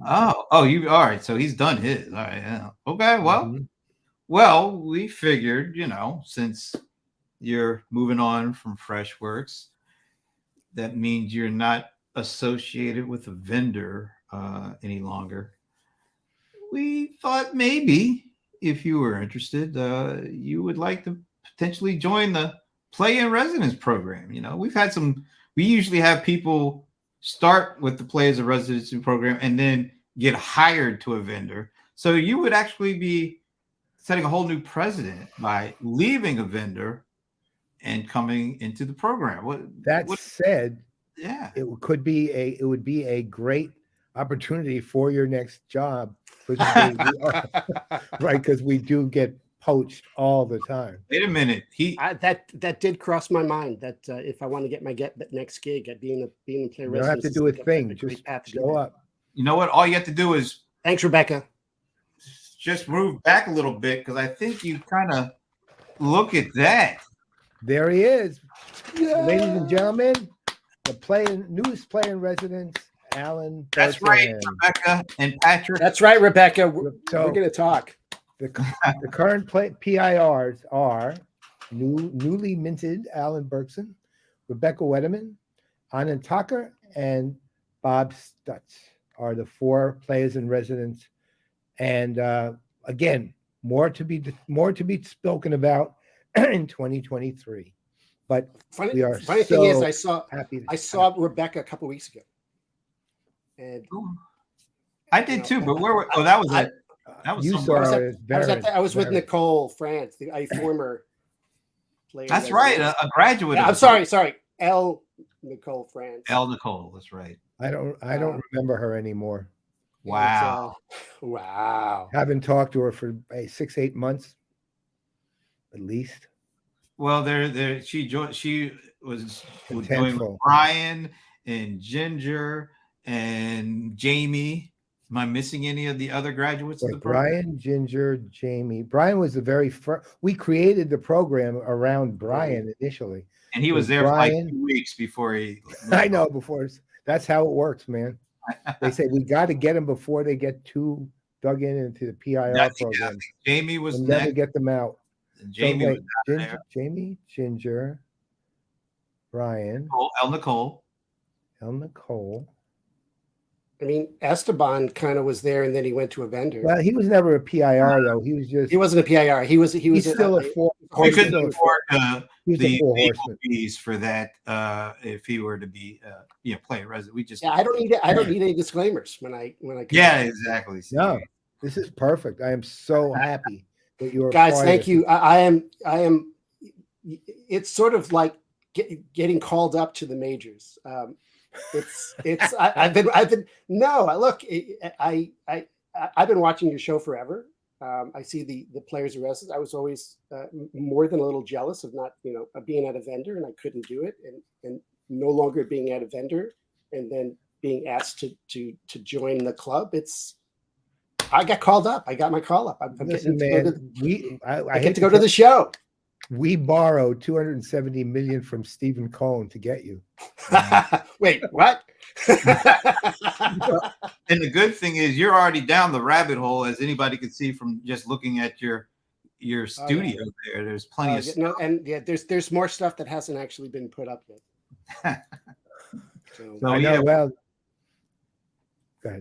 Oh, you all right? So he's done his. All right, yeah. Okay. Well, we figured, since you're moving on from Freshworks, that means you're not associated with a vendor any longer. We thought maybe if you were interested, you would like to potentially join the Play in Residence program. We usually have people start with the Play as a Residency program and then get hired to a vendor. So you would actually be setting a whole new precedent by leaving a vendor and coming into the program. Said, yeah, it would be a great opportunity for your next job, right? Because we do get poached all the time. Wait a minute, that did cross my mind. That if I want to get my next gig at being in Play, you don't have to do a thing. Just show up. You know what? All you have to do is thanks, Rebecca. Just move back a little bit because I think you kind of look at that. There he is, ladies and gentlemen. The newest Play in Residence, Alan. That's right, Rebecca and Patrick. That's right, Rebecca. We're going to talk. The current PIRs are newly minted Alan Berkson, Rebecca Wetterman, Anand Tucker, and Bob Stutz are the 4 players in residence. And again, more to be spoken about in 2023. But funny thing is, I saw Rebecca a couple weeks ago, and I did too. But where? That was it. That was you saw. I was with Nicole France, a former player. That's right, a graduate. Yeah, I'm sorry, L. Nicole France. L. Nicole, that's right. I don't remember her anymore. Wow. Wow. Haven't talked to her for 6-8 months, at least. Well, she was doing with Brian and Ginger and Jamie. Am I missing any of the other graduates of the program? Brian, Ginger, Jamie. Brian was the very first. We created the program around Brian initially. And he was there for like 2 weeks before he. I know, that's how it works, man. They say we got to get them before they get too dug into the PIR program. Jamie was we'll never get them out. Jamie, Jamie, Ginger, Brian, El Nicole. I mean, Esteban kind of was there, and then he went to a vendor. Well, he was never a PIR though. He was just. He wasn't a PIR. He was still a four. We couldn't afford the legal fees for that if he were to be player resident. We just I don't need any disclaimers when I yeah, exactly. No, this is perfect. I am so happy that you're guys. Thank you. I am. It's sort of like getting called up to the majors. I've been watching your show forever. I see the players arrested. I was always more than a little jealous of not, being at a vendor, and I couldn't do it, and no longer being at a vendor, and then being asked to join the club. I got called up. I got my call up. I get to go to the show. We borrowed $270 million from Stephen Cohen to get you. Wait, what? And the good thing is you're already down the rabbit hole, as anybody could see from just looking at your studio there. There's plenty of stuff. There's more stuff that hasn't actually been put up yet. Well, go ahead. Go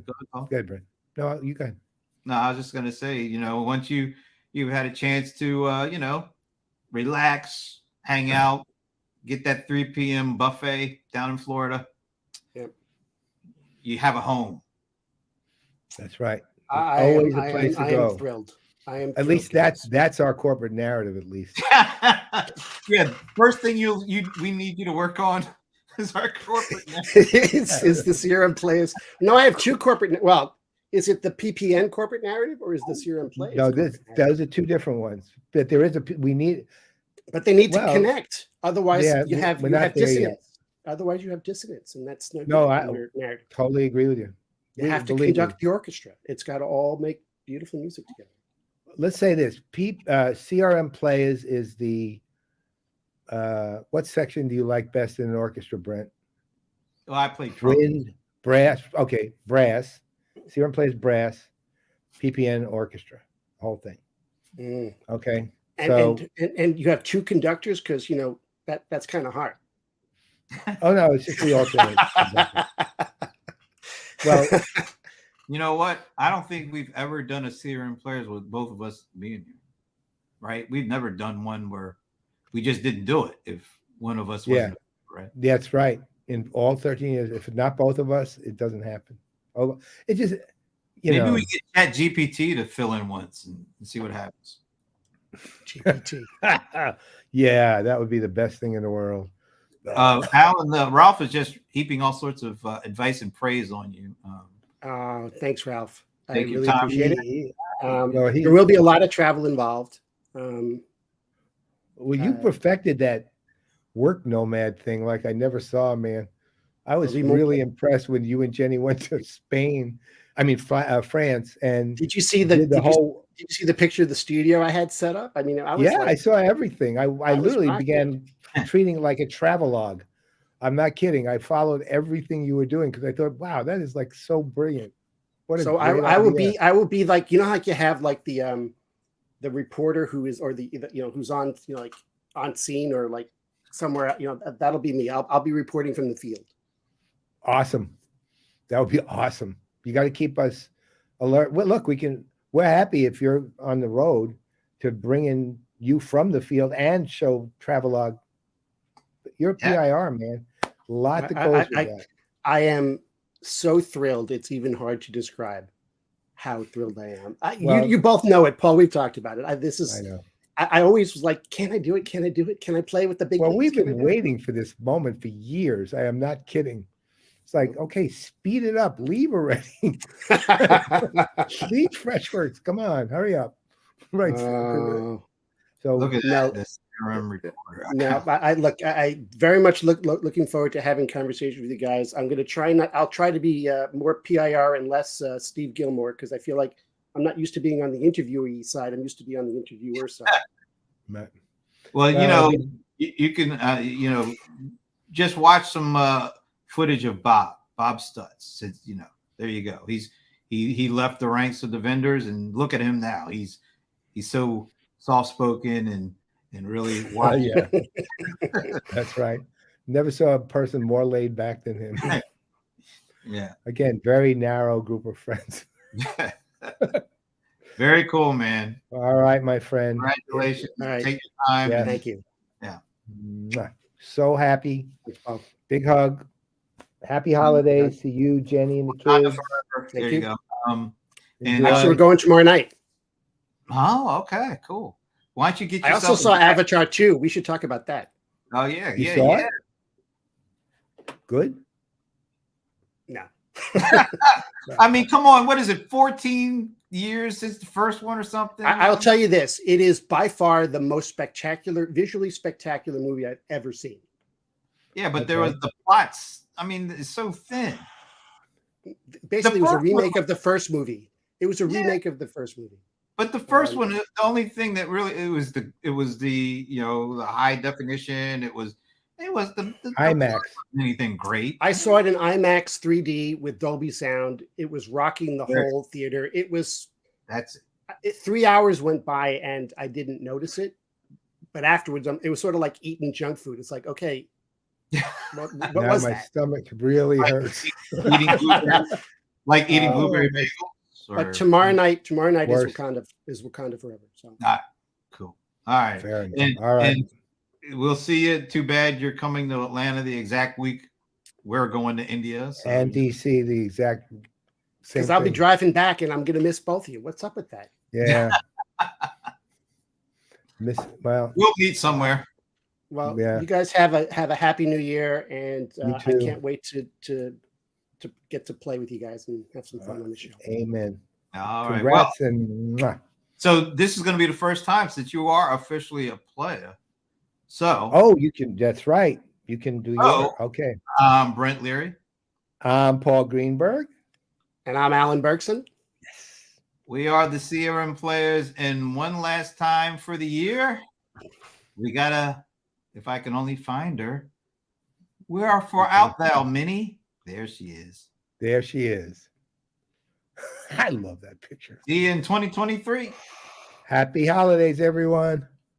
ahead, Brent. No, you go ahead. No, I was just gonna say, once you've had a chance to relax, hang out, get that 3 p.m. buffet down in Florida. Yep. You have a home. That's right. Always a place to go. I am thrilled. At least that's our corporate narrative, at least. Yeah. First thing we need you to work on is our corporate narrative. is the CRM Playaz. No, I have two corporate. Well, is it the PPN corporate narrative or is the CRM Playaz? No, those are two different ones. But there is but they need to connect. Otherwise, you have dissonance. Yet. Otherwise, you have dissonance, and that's no. I totally agree with you. You have to conduct the orchestra. It's got to all make beautiful music together. Let's say this: CRM Playaz is the. What section do you like best in an orchestra, Brent? Well, I play wind, brass. Okay, brass. CRM Playaz brass, PPN orchestra, whole thing. Okay. And you have two conductors because that's kind of hard. Oh no, it's just the alternate. Well, you know what? I don't think we've ever done a CRM Playaz with both of us being here, right? We've never done one where we just didn't do it if one of us wasn't, right? That's right. In all 13 years, if not both of us, it doesn't happen. Oh, it just maybe we get ChatGPT to fill in once and see what happens. GPT. Yeah, that would be the best thing in the world. Alan, Ralph is just heaping all sorts of advice and praise on you. Thanks, Ralph. I Thank you, really Tom. appreciate it. There will be a lot of travel involved. Well, you perfected that work nomad thing like I never saw, man. I was really impressed when you and Jenny went to Spain. I mean, France. And did you see did you see the picture of the studio I had set up? I mean, I saw everything. I literally began treating it like a travelogue. I'm not kidding. I followed everything you were doing because I thought, wow, that is like so brilliant. I will be like, like you have like the reporter who is, or the who's on, like on scene or like somewhere, that'll be me. I'll be reporting from the field. Awesome. That would be awesome. You got to keep us alert. Well, look, we're happy if you're on the road to bring in you from the field and show travelogue. You're a PIR, man. A lot that goes with that. I am so thrilled. It's even hard to describe how thrilled I am. You both know it, Paul. We've talked about it. I know. I always was like, can I do it? Can I do it? Can I play with the big? Well, we've been waiting for this moment for years. I am not kidding. It's like, okay, speed it up. Leave already. Leave Freshworks. Come on, hurry up. Right. So look at that. CRM reporter. No, I look. I very much looking forward to having conversations with you guys. I'm going to try not. I'll try to be more PIR and less Steve Gilmore, because I feel like I'm not used to being on the interviewee side. I'm used to be on the interviewer side. Well, you know, you can just watch some footage of Bob Stutz. It's, there you go. He left the ranks of the vendors, and look at him now. He's so soft spoken and really watching. Yeah, that's right. Never saw a person more laid back than him. Yeah. Again, very narrow group of friends. Very cool, man. All right, my friend. Congratulations. All right. Take your time. Yeah. Thank you. Yeah. So happy. Big hug. Happy holidays to you, Jenny, and the kids. There you go. And Actually, we're going tomorrow night. oh, okay, cool. Why don't you get I yourself? also saw Avatar 2. We should talk about that. Oh yeah, You yeah, saw yeah. it? Good. No. I mean, come on. What is it? 14 years since the first one, or something? I'll tell you this: it is by far the most visually spectacular movie I've ever seen. Yeah, but there was the plots. I mean, it's so thin. Basically, it was a first remake of the first movie. It was a remake of the first movie. But the first one, the only thing that really it was the the high definition. It was the IMAX. Anything great? I saw it in IMAX 3D with Dolby Sound. It was rocking the whole theater. It was. That's it. 3 hours went by and I didn't notice it, but afterwards, it was sort of like eating junk food. It's like, okay, what Now was my that? stomach really hurts. eating blueberry, like eating blueberry bagels. But tomorrow night is Worse. Wakanda Forever. So Cool. All right. Fair enough. And, All right. and we'll see you. Too bad you're coming to Atlanta the exact week we're going to India. So. And DC, the exact same because I'll be thing. driving back and I'm going to miss both of you. What's up with that? Yeah. Well, We'll meet somewhere. Well, Yeah. you guys have a happy new year, and You I too. can't wait to get to play with you guys and have some fun on the show. amen. All right. Well, Congrats and mwah. so this is going to be the first time since you are officially a player. So, Oh, you can. That's right. You can do your. Okay. Brent Leary, I'm Paul Greenberg. And I'm Alan Bergson. we are the CRM Players, and one last time for the year, we gotta. If I can only find her, where are for out thou, Minnie? There she is. There she is. I love that picture. See you in 2023. Happy holidays, everyone.